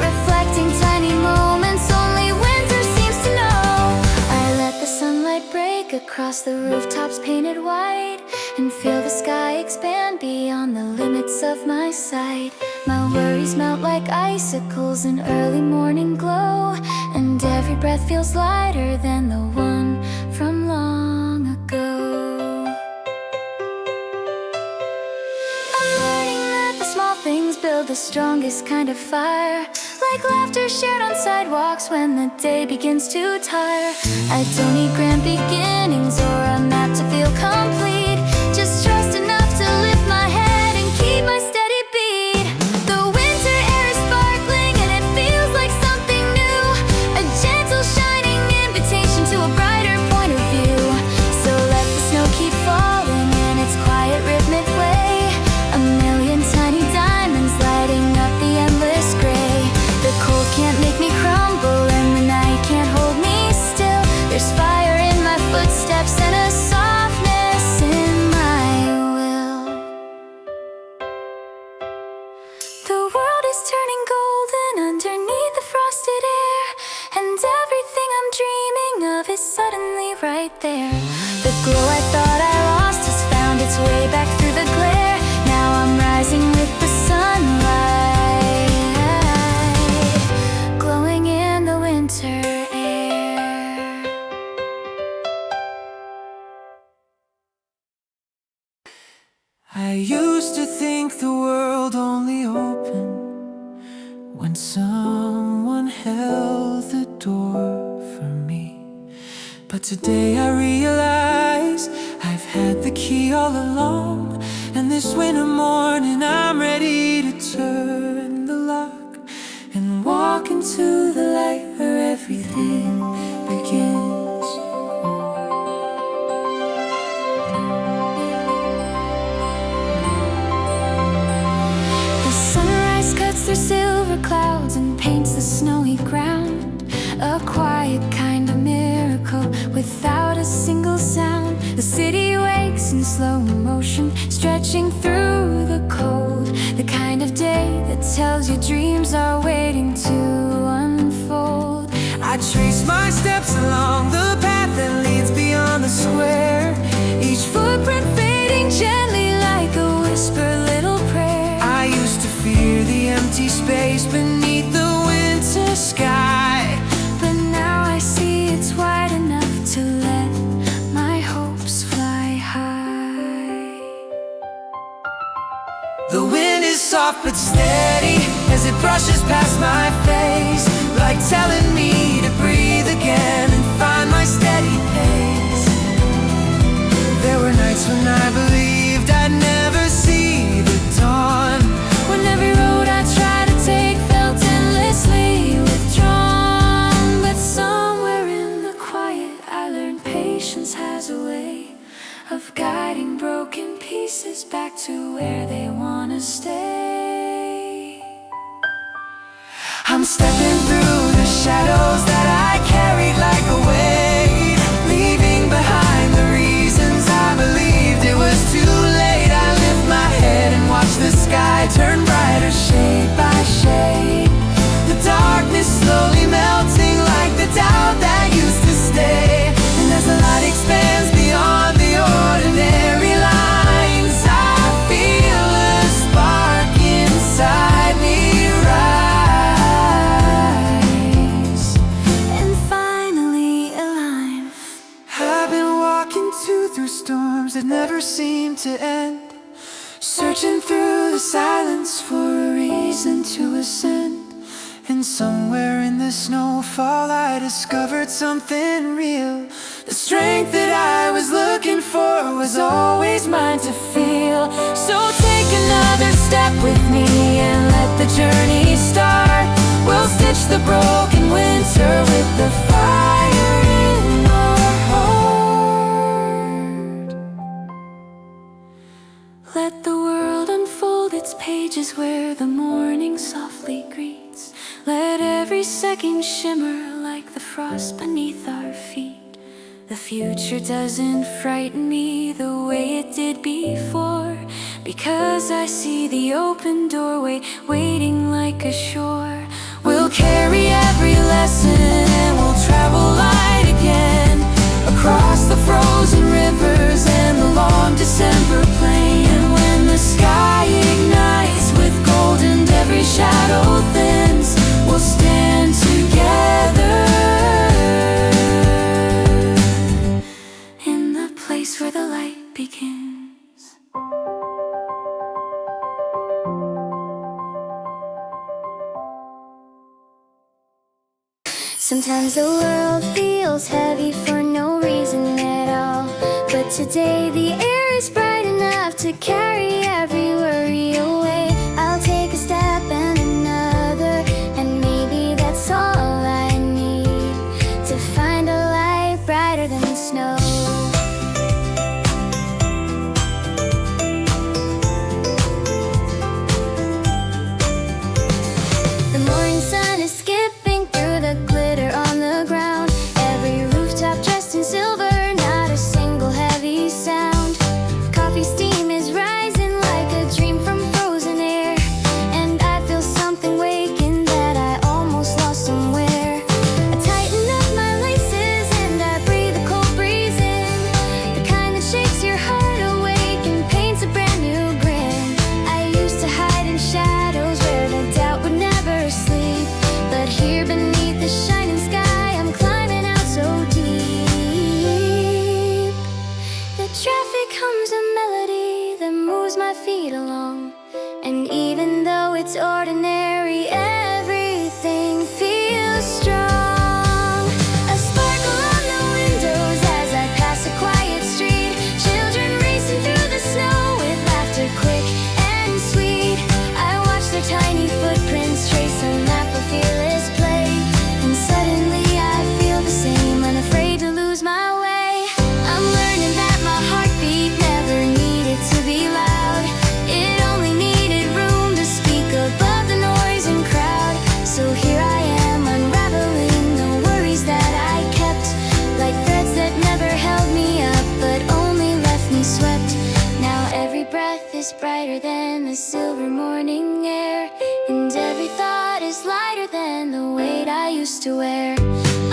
Speaker 2: reflecting tiny moments only winter seems to know. I let the sunlight break across the rooftops painted white, and feel the sky expand beyond the limits of my sight. My worries melt like icicles in early morning glow, and every breath feels lighter than the one from long ago. I'm learning that the small things build the strongest kind of fire, like laughter shared on sidewalks when the day begins to tire. I don't need grand beginnings or a map to feel complete, just trust enough to lift my head and keep my steady beat. The winter air is sparkling and it feels like something new, a gentle shining invitation to a brighter point of view. So let the snow keep falling in its quiet rhythmic way, a million tiny diamonds lighting up the endless gray. The cold can't make me crumble and the night can't hold me still. There's fire in my footsteps and a softness in my will. The world is turning golden underneath the frosted air, and everything I'm dreaming of is suddenly right there. The glow I thought I lost has found its way back through the glare. Now I'm rising with the sunlight, glowing in the winter air.
Speaker 4: I used to think the world only opened when someone held the door for me. But today I realize I've had the key all along, and this winter morning I'm ready to turn the lock and walk into the light where everything begins.
Speaker 2: breaks through silver clouds and paints the snowy ground. A quiet kind of miracle without a single sound. The city wakes in slow motion, stretching through the cold. The kind of day that tells you dreams are waiting to unfold.
Speaker 4: I trace my steps along the path that leads beyond the square.
Speaker 2: Each footprint fading gently like a whispered little prayer.
Speaker 4: I used to fear the empty space beneath the winter sky,
Speaker 2: but now I see it's wide enough to let my hopes fly high.
Speaker 4: The wind is soft but steady as it brushes past my face, like telling me to breathe again and find my steady pace. There were nights when I believed I'd never see the dawn,
Speaker 2: when every road I tried to take felt endlessly withdrawn. But somewhere in the quiet I learned patience has a way of guiding broken pieces back to where they wanna stay.
Speaker 4: I'm stepping through the shadows that I carried like a weight, leaving behind the reasons I believed it was too late. I lift my head and watch the sky turn brighter shade by shade. The darkness slowly melting like the doubt that used to stay. And as the light expands beyond the ordinary lines, I feel a spark inside me rise
Speaker 2: and finally align.
Speaker 4: I've been walking through storms that never seem to end, searching through the silence for a reason to ascend. And somewhere in the snowfall I discovered something real. The strength that I was looking for was always mine to feel.
Speaker 2: So take another step with me and let the journey start. We'll stitch the broken winter with the fire in our heart. Let the world unfold its pages where the morning softly greets. Let every second shimmer like the frost beneath our feet. The future doesn't frighten me the way it did before, because I see the open doorway waiting like a shore. We'll carry every lesson and we'll travel light again, across the frozen rivers and the long December plain. And when the sky ignites with gold and every shadow thins, we'll stand together in the place where the light begins. Sometimes the world feels heavy for no reason at all, but today the air is bright enough to carry every worry away. I'll take a step and another, and maybe that's all I need to find a light brighter than the snow. The morning sun is skipping through the glitter on the ground. Every rooftop dressed in silver, not a single heavy sound. Coffee steam is rising like a dream from frozen air, and I feel something waking that I almost lost somewhere. I tighten up my laces and I breathe a cold breeze in, the kind that shakes your heart awake and paints a brand new grin. I used to hide in shadows where the doubt would never sleep, but here beneath the shining sky I'm climbing out so deep. The traffic hums a melody that moves my feet along, and even though it's ordinary, everything feels strong. A sparkle on the windows as I pass a quiet street. Children racing through the snow with laughter quick and sweet. I watch their tiny footprints trace a map of fearless play, and suddenly I feel the same, unafraid to lose my way. I'm learning that my heartbeat never needed to be loud. It only needed room to speak above the breath is brighter than the silver morning air, and every thought is lighter than the weight I used to wear.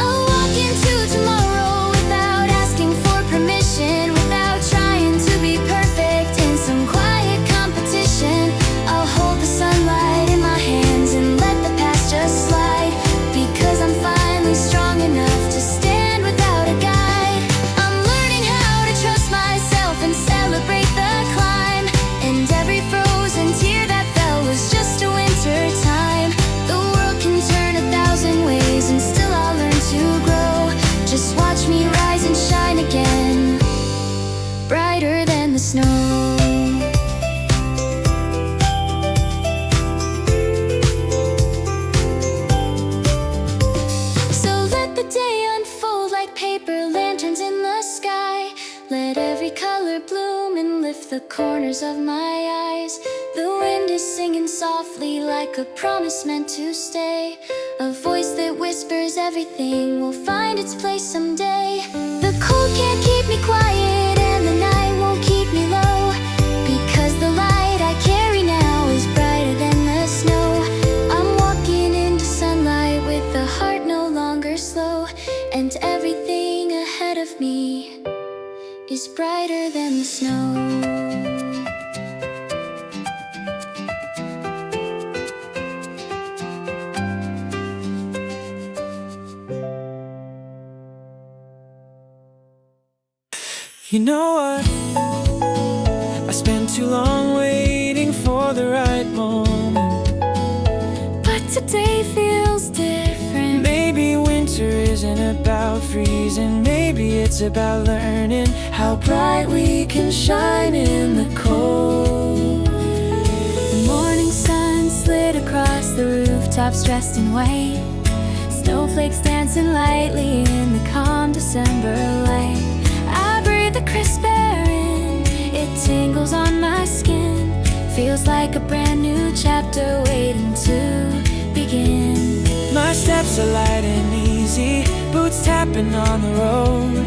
Speaker 2: I'll walk into tomorrow without asking for permission, without trying to be perfect in some quiet competition. I'll hold the sunlight in my hands and let the past just slide, because I'm finally strong enough to stand without a guide. I'm learning how to trust myself and celebrate the climb, and every frozen tear that fell was just a winter time. The world can turn 1,000 ways and still I'll learn to grow. Just watch me rise and shine again, brighter than the snow. So let the day unfold like paper lanterns in the sky. Let every color bloom and lift the corners of my eyes. The wind is singing softly like a promise meant to stay, a voice that whispers everything will find its place someday. The cold can't keep me quiet and the night won't keep me low, because the light I carry now is brighter than the snow. I'm walking into sunlight with a heart no longer slow, and everything ahead of me is brighter than the snow.
Speaker 4: You know what? I spent too long waiting for the right moment,
Speaker 2: But today feels different.
Speaker 4: maybe winter isn't about freezing. Maybe it's about learning how bright we can shine in the cold.
Speaker 2: The morning sun slid across the rooftops dressed in white, snowflakes dancing lightly in the calm December light. I breathe the crisp air in, it tingles on my skin, feels like a brand new chapter waiting to begin.
Speaker 4: My steps are light and easy, boots tapping on the road.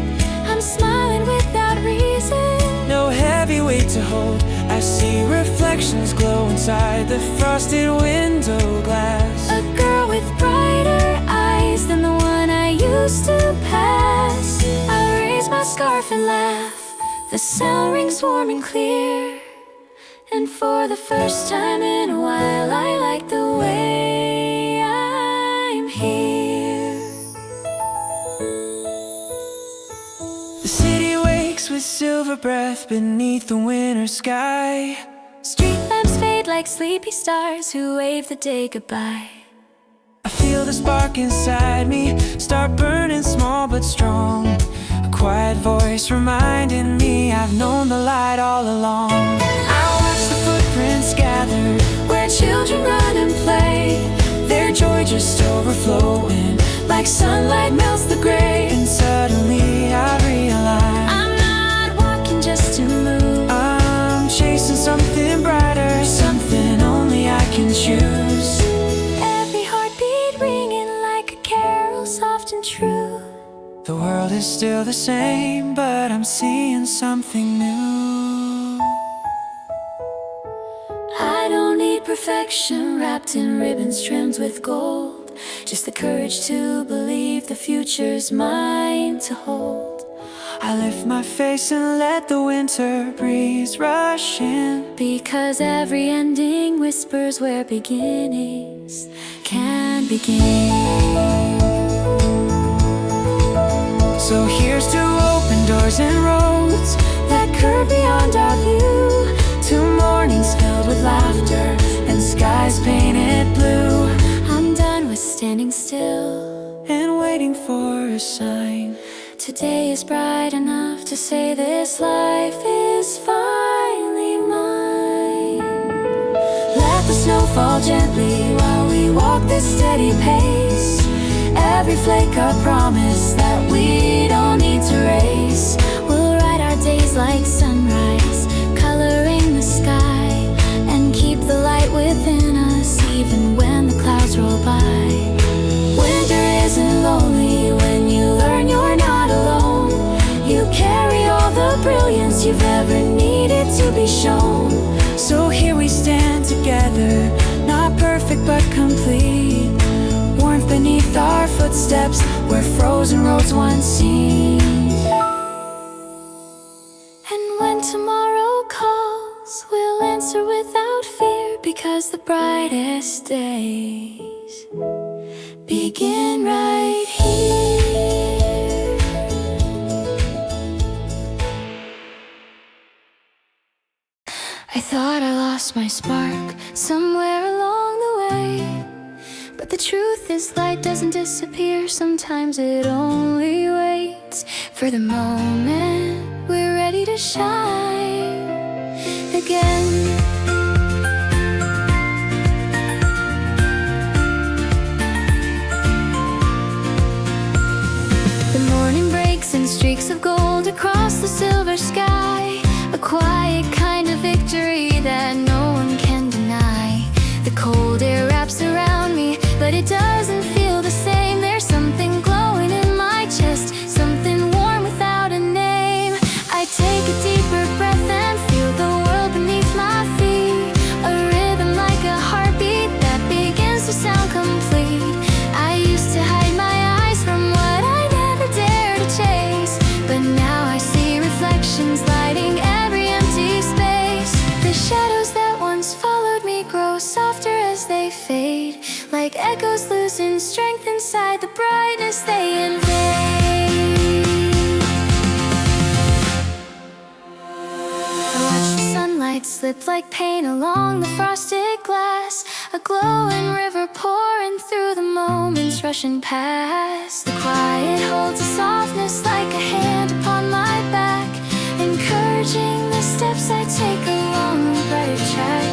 Speaker 2: I'm smiling without reason,
Speaker 4: No heavy weight to hold. I see reflections glow inside the frosted window glass.
Speaker 2: a girl with brighter eyes than the one I used to pass. I raise my scarf and laugh, the sound rings warm and clear, and for the first time in a while I like the way I'm here.
Speaker 4: The city wakes with silver breath beneath the winter sky.
Speaker 2: Street lamps fade like sleepy stars who wave the day goodbye.
Speaker 4: I feel the spark inside me start burning small but strong. A quiet voice reminding me I've known the light all along. I watch the footprints gather
Speaker 2: Where children run and play,
Speaker 4: their joy just overflowing, like sunlight melts the gray. And suddenly I realize
Speaker 2: I'm not walking just to move,
Speaker 4: I'm chasing something brighter, something only I can choose.
Speaker 2: every heartbeat ringing like a carol soft and true.
Speaker 4: The world is still the same, but I'm seeing something new.
Speaker 2: I don't need perfection wrapped in ribbons trimmed with gold, just the courage to believe the future's mine to hold.
Speaker 4: I lift my face and let the winter breeze rush in,
Speaker 2: Because every ending whispers where beginnings can begin.
Speaker 4: so here's to open doors and roads
Speaker 2: That curve beyond our view,
Speaker 4: to mornings filled with laughter and skies painted blue.
Speaker 2: I'm done with standing still,
Speaker 4: And waiting for a sign.
Speaker 2: today is bright enough to say this life is finally mine. Let the snow fall gently while we walk this steady pace, every flake a promise that we don't need to race. We'll write our days like sunrise, coloring the sky, and keep the light within us even when the clouds roll by. Winter isn't lonely when you learn you're not alone. You carry all the brilliance you've ever needed to be shown. steps where frozen roads once seemed. And when tomorrow calls, we'll answer without fear, because the brightest days begin right here. I thought I lost my spark somewhere along the way, but the truth is light doesn't disappear. Sometimes it only waits for the moment we're ready to shine again. The morning breaks in streaks of gold across the silver sky, a quiet kind of victory that no one can deny. The cold air wraps around me, but it doesn't feel the same. There's something glowing in my chest, something warm without a name. I take a deeper breath and feel the world beneath my feet, a rhythm like a heartbeat that begins to sound complete. I used to hide my eyes from what I never dared to chase, but now I see reflections lighting every empty space. The shadows that once followed me grow softer as they fade, like echoes losing strength inside the brightness they invade. I watch the sunlight slip like paint along the frosted glass, a glowing river pouring through the moments rushing past. The quiet holds a softness like a hand upon my back, encouraging the steps I take along the brighter track.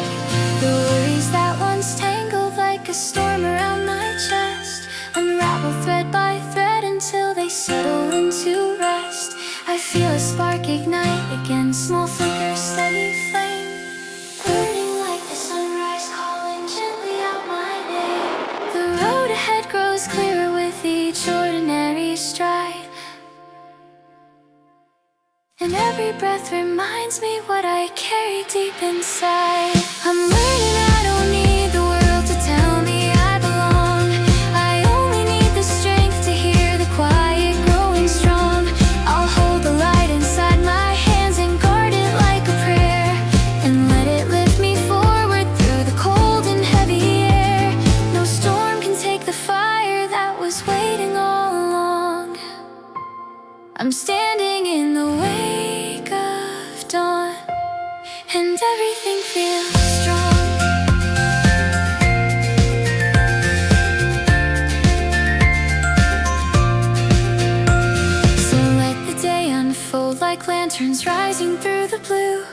Speaker 2: The worries that once tangled like a storm around my chest unravel thread by thread until they settle into rest. I feel a spark ignite again, small flicker, steady flame, burning like the sunrise calling gently out my name. The road ahead grows clearer with each ordinary stride, and every breath reminds me what I carry deep inside. I'm learning I don't need the world to tell me I belong. I only need the strength to hear the quiet growing strong. I'll hold the light inside my hands and guard it like a prayer, and let it lift me forward through the cold and heavy air. No storm can take the fire that was waiting all along. I'm standing in the wake of dawn, and everything feels strong. So let the day unfold like lanterns rising through the blue.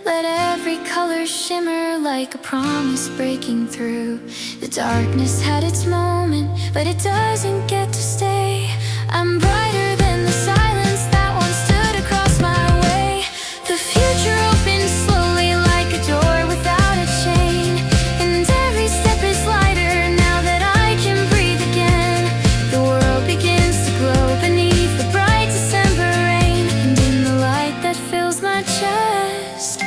Speaker 2: Let every color shimmer like a promise breaking through. The darkness had its moment, but it doesn't get to stay. I'm brighter than the silence that once stood across my way. The future opens slowly like a door without a chain, and every step is lighter now that I can breathe again. The world begins to glow beneath the bright December rain, and in the light that fills my chest,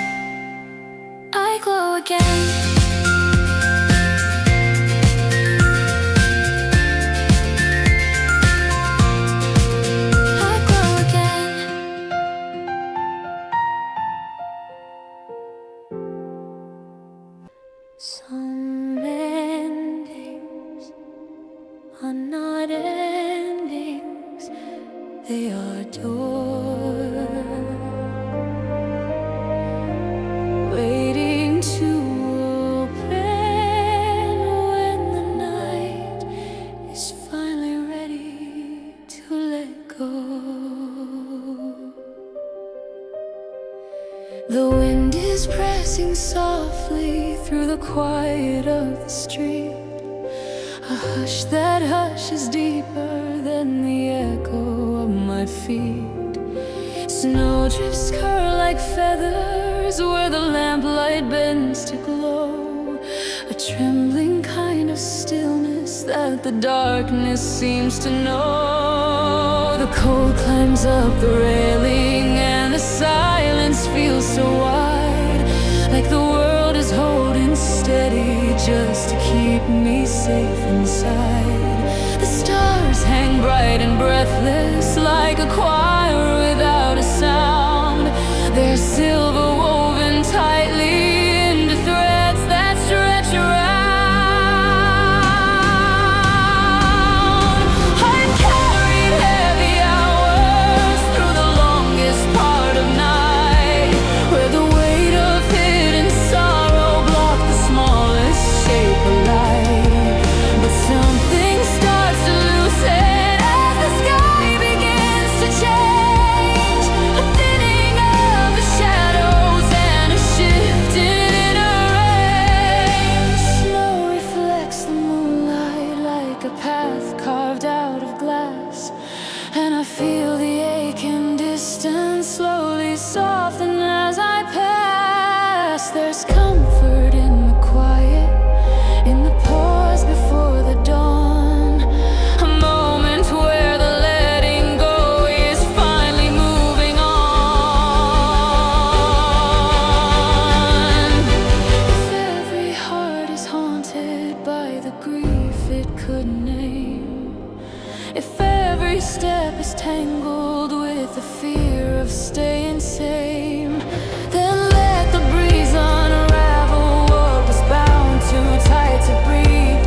Speaker 2: I glow again. Some endings are not endings, they are doors waiting to open when the night is finally ready to let go. The wind is pressing softly through the quiet of the street, a hush that hushes deeper than the echo of my feet. Snow drifts curl like feathers where the lamplight bends to glow, a trembling kind of stillness that the darkness seems to know. The cold climbs up the railing and the silence feels so wide, like the world is holding steady just to keep me safe inside. The stars hang bright and breathless like a choir without a sound. They're silver woven tightly into threads that stretch around. I've carried heavy hours through the longest part of night, where the weight of hidden sorrow blocked the smallest shape of light. But something starts to loosen as the sky begins to change. A thinning of the shadows and a shifting inner range. Snow reflects the moonlight like a path carved out of glass, and I feel the ache and distance slowly soften as I pass. There's comfort in the quiet, in the pause before the dawn. A moment where the letting go is finally moving on. If every heart is haunted by the grief it couldn't name, if every step is tangled with the fear of staying same, then let the breeze unravel what was bound too tight to breathe.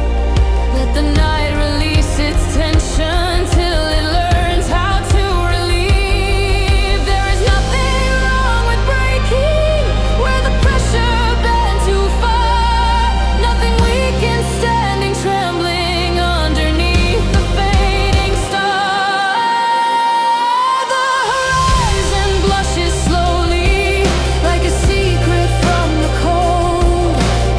Speaker 2: Let the night release its tension till it learns how to relieve. There is nothing wrong with breaking where the pressure bent too far. Nothing weak in standing trembling underneath the fading star. The horizon blushes slowly like a secret from the cold,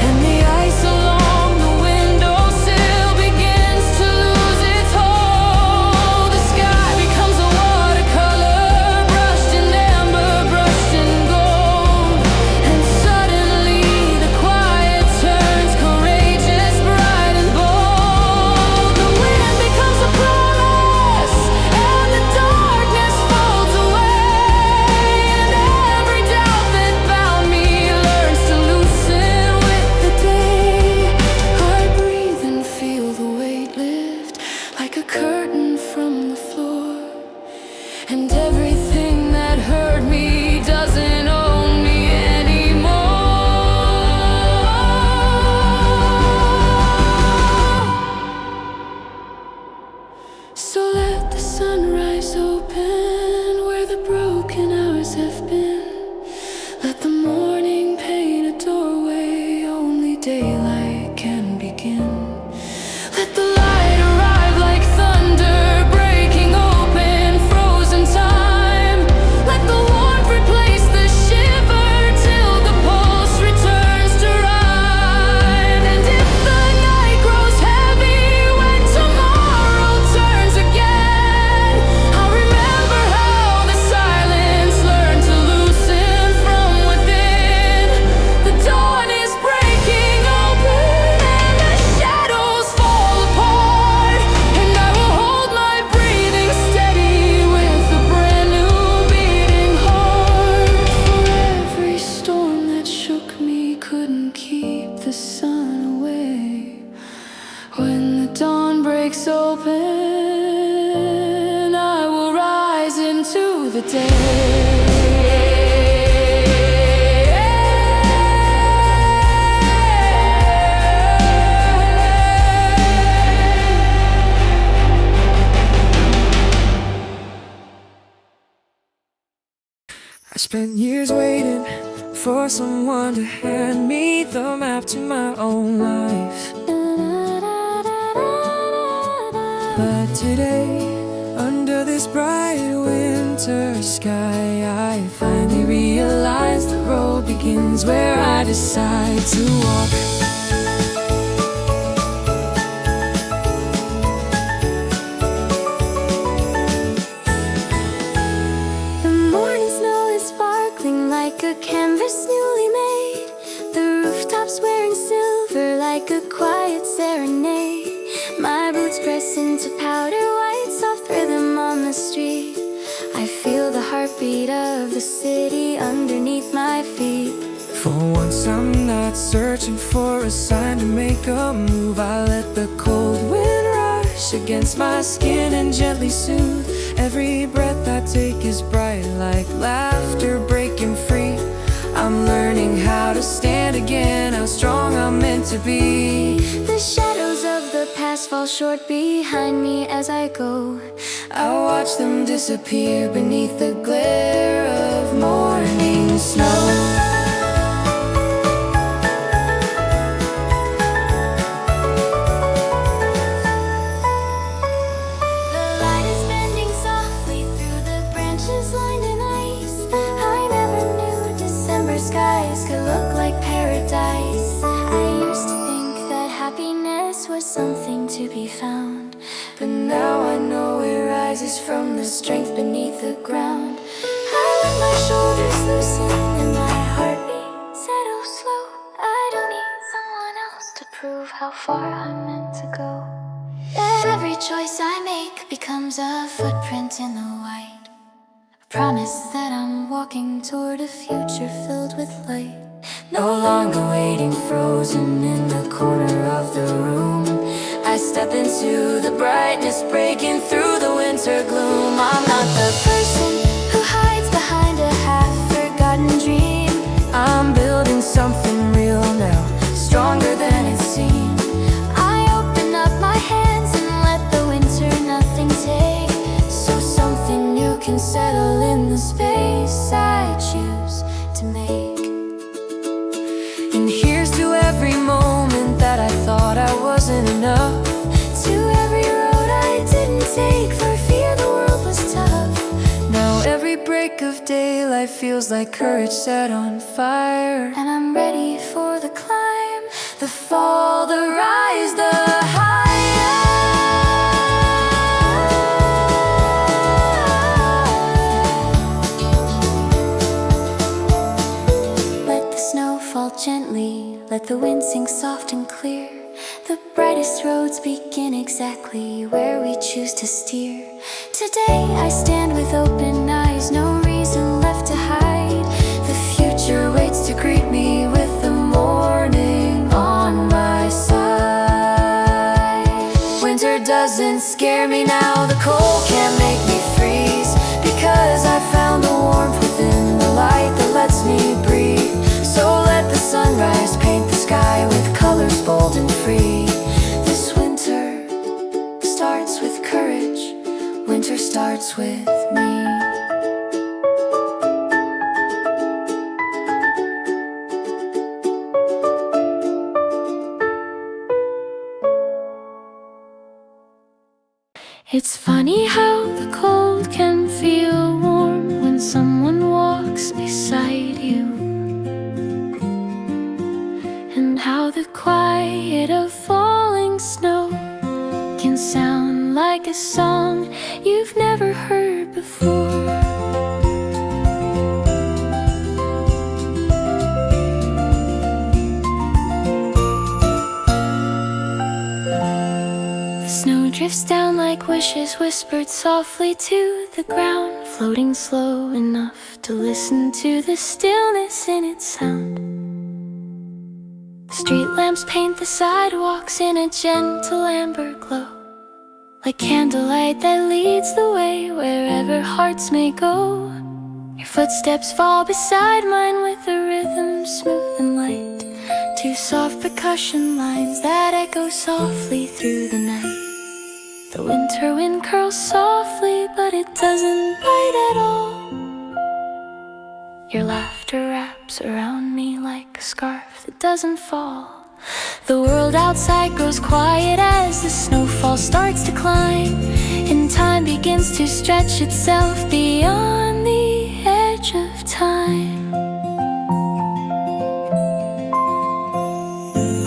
Speaker 2: and the ice along the windowsill begins to lose its hold. The sky becomes a watercolor, brushed in amber, brushed in gold, and suddenly the quiet turns courageous, bright and bold. The wind becomes a promise, and the darkness folds away, and every doubt that bound me learns to loosen with the day. I breathe and feel the weight lift like a curtain from the floor, and everything that hurt me doesn't own me anymore. So let the sunrise open where the broken hours have been. Let the morning paint a doorway only daylight can begin. Let the light arrive like thunder breaking open frozen time. Let the warmth replace the shiver till the pulse returns to rhyme. And if the night grows heavy when tomorrow turns again, I'll remember how the silence learned to loosen from within. The dawn is breaking open and the shadows fall apart, and I will hold my breathing steady with a brand new beating heart. For every storm that shook me couldn't keep the sun away. When the dawn breaks open, I will rise into the day.
Speaker 4: I spent years waiting for someone to hand me the map to my own life. But today, under this bright winter sky, I finally realize the road begins where I decide to walk.
Speaker 2: The morning snow is sparkling like a canvas newly made. The rooftops wearing silver like a quiet serenade. My boots press into powder white, soft rhythm on the street. I feel the heartbeat of the city underneath my feet.
Speaker 4: For once I'm not searching for a sign to make a move. I let the cold wind rush brush against my skin and gently soothe. Every breath I take is bright like laughter breaking free. I'm learning how to stand again, how strong I'm meant to be.
Speaker 2: The shadows of the past fall short behind me as I go.
Speaker 4: I watch them disappear beneath the glare of morning snow.
Speaker 2: Something to be found,
Speaker 4: but now I know it rises from the strength beneath the ground.
Speaker 2: I let my shoulders loosen and my heartbeat settle slow. I don't need someone else to prove how far I'm meant to go. Every choice I make becomes a footprint in the white, a promise that I'm walking toward a future filled with light.
Speaker 4: No longer waiting frozen in the corner of the room. I step into the brightness, breaking through the winter gloom. I'm not the
Speaker 2: person who hides behind a half-forgotten dream.
Speaker 4: I'm building something real now, stronger than it seemed.
Speaker 2: I open up my hands and let the winter nothing take, so something new can settle in the space I choose to make.
Speaker 4: And here's to every moment that I thought I wasn't enough,
Speaker 2: to every road I didn't take for fear the world was tough.
Speaker 4: Now every break of daylight feels like courage set on fire.
Speaker 2: And I'm ready for the climb,
Speaker 4: the fall, the rise, the higher.
Speaker 2: Let the snow fall gently, let the wind sing soft and clear. The brightest roads begin exactly where we choose to steer. Today I stand with open eyes, no reason left to hide.
Speaker 4: The future waits to greet me with the morning on my side. Winter doesn't scare me now, the cold can't make me freeze, because I found the warmth within the light that lets me breathe. So let the sunrise paint the sky with colors bold and free. This winter starts with courage, winter starts with me.
Speaker 2: It's funny how the cold can feel warm when someone walks beside you, and how the quiet of falling snow can sound like a song you've never heard before. The snow drifts down like wishes whispered softly to the ground, floating slow enough to listen to the stillness in its sound. Street lamps paint the sidewalks in a gentle amber glow, like candlelight that leads the way wherever hearts may go. Your footsteps fall beside mine with a rhythm smooth and light, two soft percussion lines that echo softly through the night. The winter wind curls softly, but it doesn't bite at all. Your laughter wraps around me like a scarf that doesn't fall. The world outside grows quiet as the snowfall starts to climb, and time begins to stretch itself beyond the edge of time.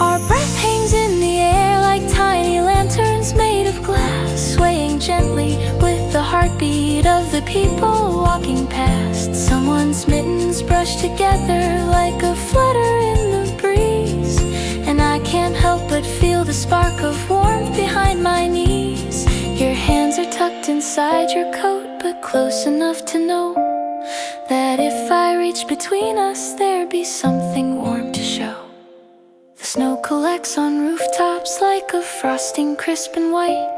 Speaker 2: Our breath hangs in the air like tiny lanterns made of glass, swaying gently with the heartbeat of the people walking past. Someone's mittens brush together like a flutter in the breeze, and I can't help but feel the spark of warmth behind my knees. Your hands are tucked inside your coat, but close enough to know that if I reach between us, there'd be something warm to show. The snow collects on rooftops like a frosting crisp and white,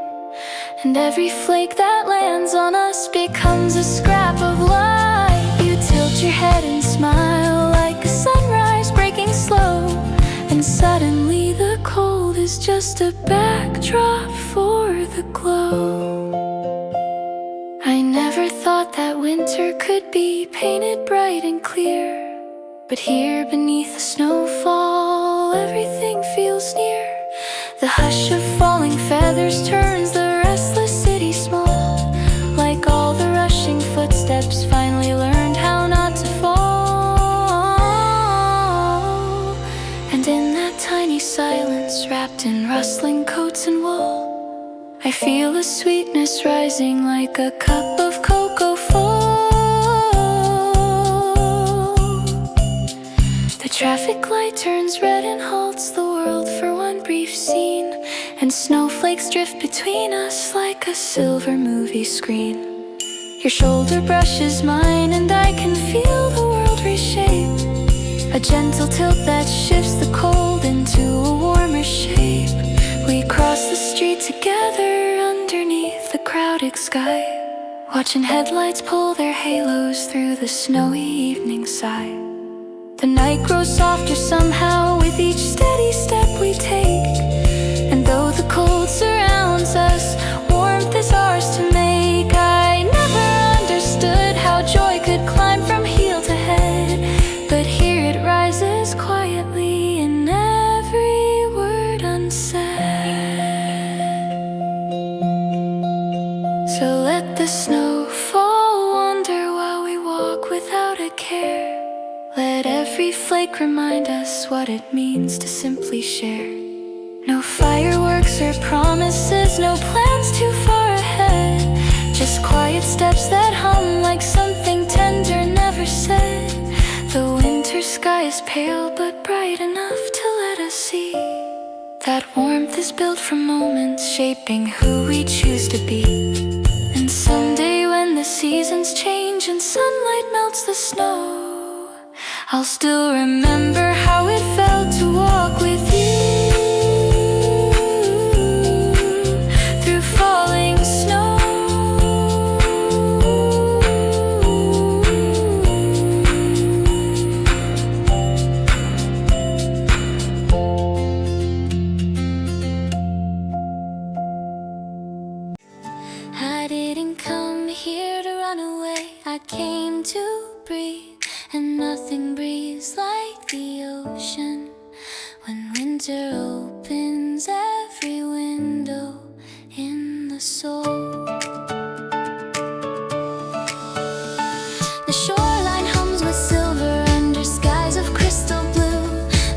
Speaker 2: and every flake that lands on us becomes a scrap of light. You tilt your head and smile like a sunrise breaking slow, and suddenly the cold is just a backdrop for the glow. I never thought that winter could be painted bright and clear, but here beneath the snowfall everything feels near. The hush of falling feathers turns the restless city small, like all the rushing footsteps finally learned how not to fall. And in that tiny silence, wrapped in rustling coats and wool, I feel a sweetness rising like a cup of cocoa full. The traffic light turns red and halts the world for one brief scene, and snowflakes drift between us like a silver movie screen. Your shoulder brushes mine and I can feel the world reshape, a gentle tilt that shifts the cold into a warmer shape. We cross the street together underneath the crowded sky, watching headlights pull their halos through the snowy evening sky. The night grows softer somehow with each steady step we take, and though the cold surrounds us, warmth is ours to make. I never understood how joy could climb from heel to head, but here it rises quietly in every word unsaid. So let the snow fall, wonder while we walk without a care. Let every flake remind us what it means to simply share. No fireworks or promises, no plans too far ahead, just quiet steps that hum like something tender never said. The winter sky is pale but bright enough to let us see that warmth is built from moments shaping who we choose to be. And someday when the seasons change and sunlight melts the snow, I'll still remember how it felt to walk with you through falling snow. I didn't come here to run away, I came to breathe. And nothing breathes like the ocean when winter opens every window in the soul. The shoreline hums with silver under skies of crystal blue.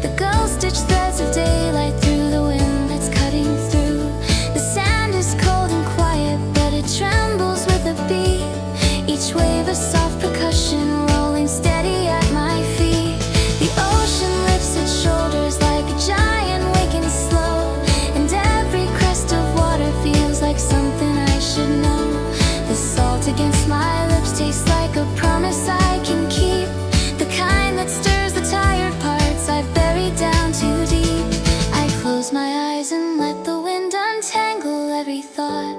Speaker 2: The gulls stitch threads of daylight through the wind that's cutting through. The sand is cold and quiet, but it trembles with a beat. Each wave a soft percussion rolling steady at my feet. The ocean lifts its shoulders like a giant waking slow, and every crest of water feels like something I should know. The salt against my lips tastes like a promise I can keep, the kind that stirs the tired parts I've buried down too deep. I close my eyes and let the wind untangle every thought,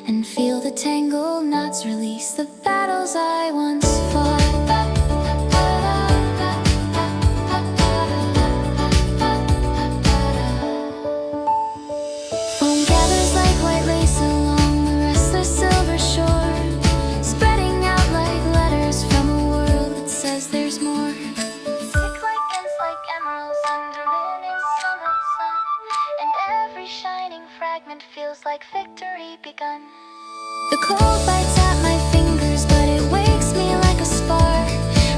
Speaker 2: and feel the tangled knots release the battles I once fought. Foam gathers like white lace along the restless silver shore, spreading out like letters from a world that says there's more. Thick like ants, like emeralds under living summer sun, and every shining fragment feels like victory begun. The cold bites at my fingers, but it wakes me like a spark,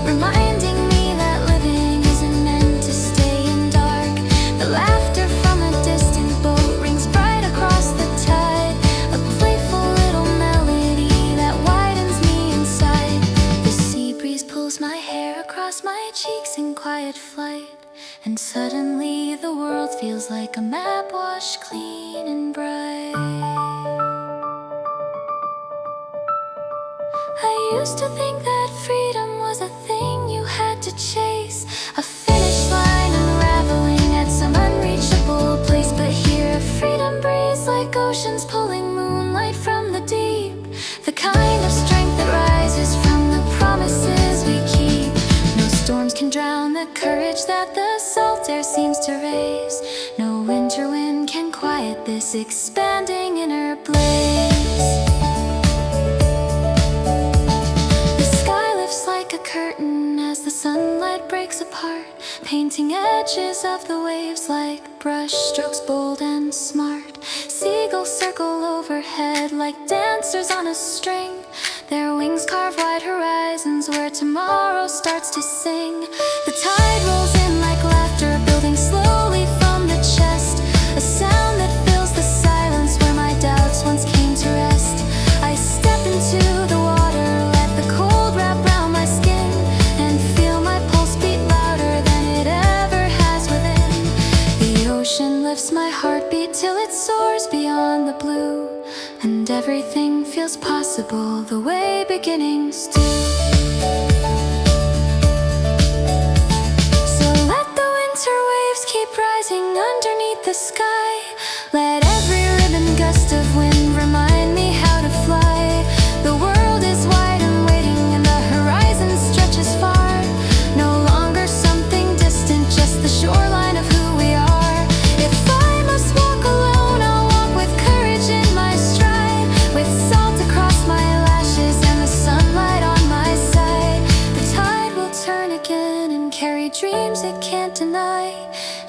Speaker 2: reminding me that living isn't meant to stay in dark. The laughter from a distant boat rings bright across the tide, a playful little melody that widens me inside. The sea breeze pulls my hair across my cheeks in quiet flight, and suddenly the world feels like a map washed clean and bright. I used to think that freedom was a thing you had to chase, a finish line unraveling at some unreachable place. But here freedom breathes like oceans pulling moon salt air seems to raise. No winter wind can quiet this expanding inner blaze. The sky lifts like a curtain as the sunlight breaks apart, painting edges of the waves like brush strokes bold and smart. Seagulls circle overhead like dancers on a string. Their wings carve wide horizons where tomorrow starts to sing. The tide rolls in like laughter, building slowly from the chest. A sound that fills the silence where my doubts once came to rest. I step into the water, let the cold wrap round my skin, and feel my pulse beat louder than it ever has within. The ocean lifts my heartbeat till it soars beyond the blue, and everything feels possible the way beginnings do. So let the winter waves keep rising underneath the sky. Let every ribbon gust of wind remind me how to fly. The world is wide and waiting, and the horizon stretches far. No longer something distant, just the shoreline of who we are. If I must walk alone, I'll walk with courage in my stride, with salt across my lashes and the sunlight on my side. The tide will turn again and carry dreams it can't deny,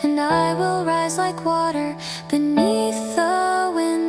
Speaker 2: and I will rise like water beneath the wind.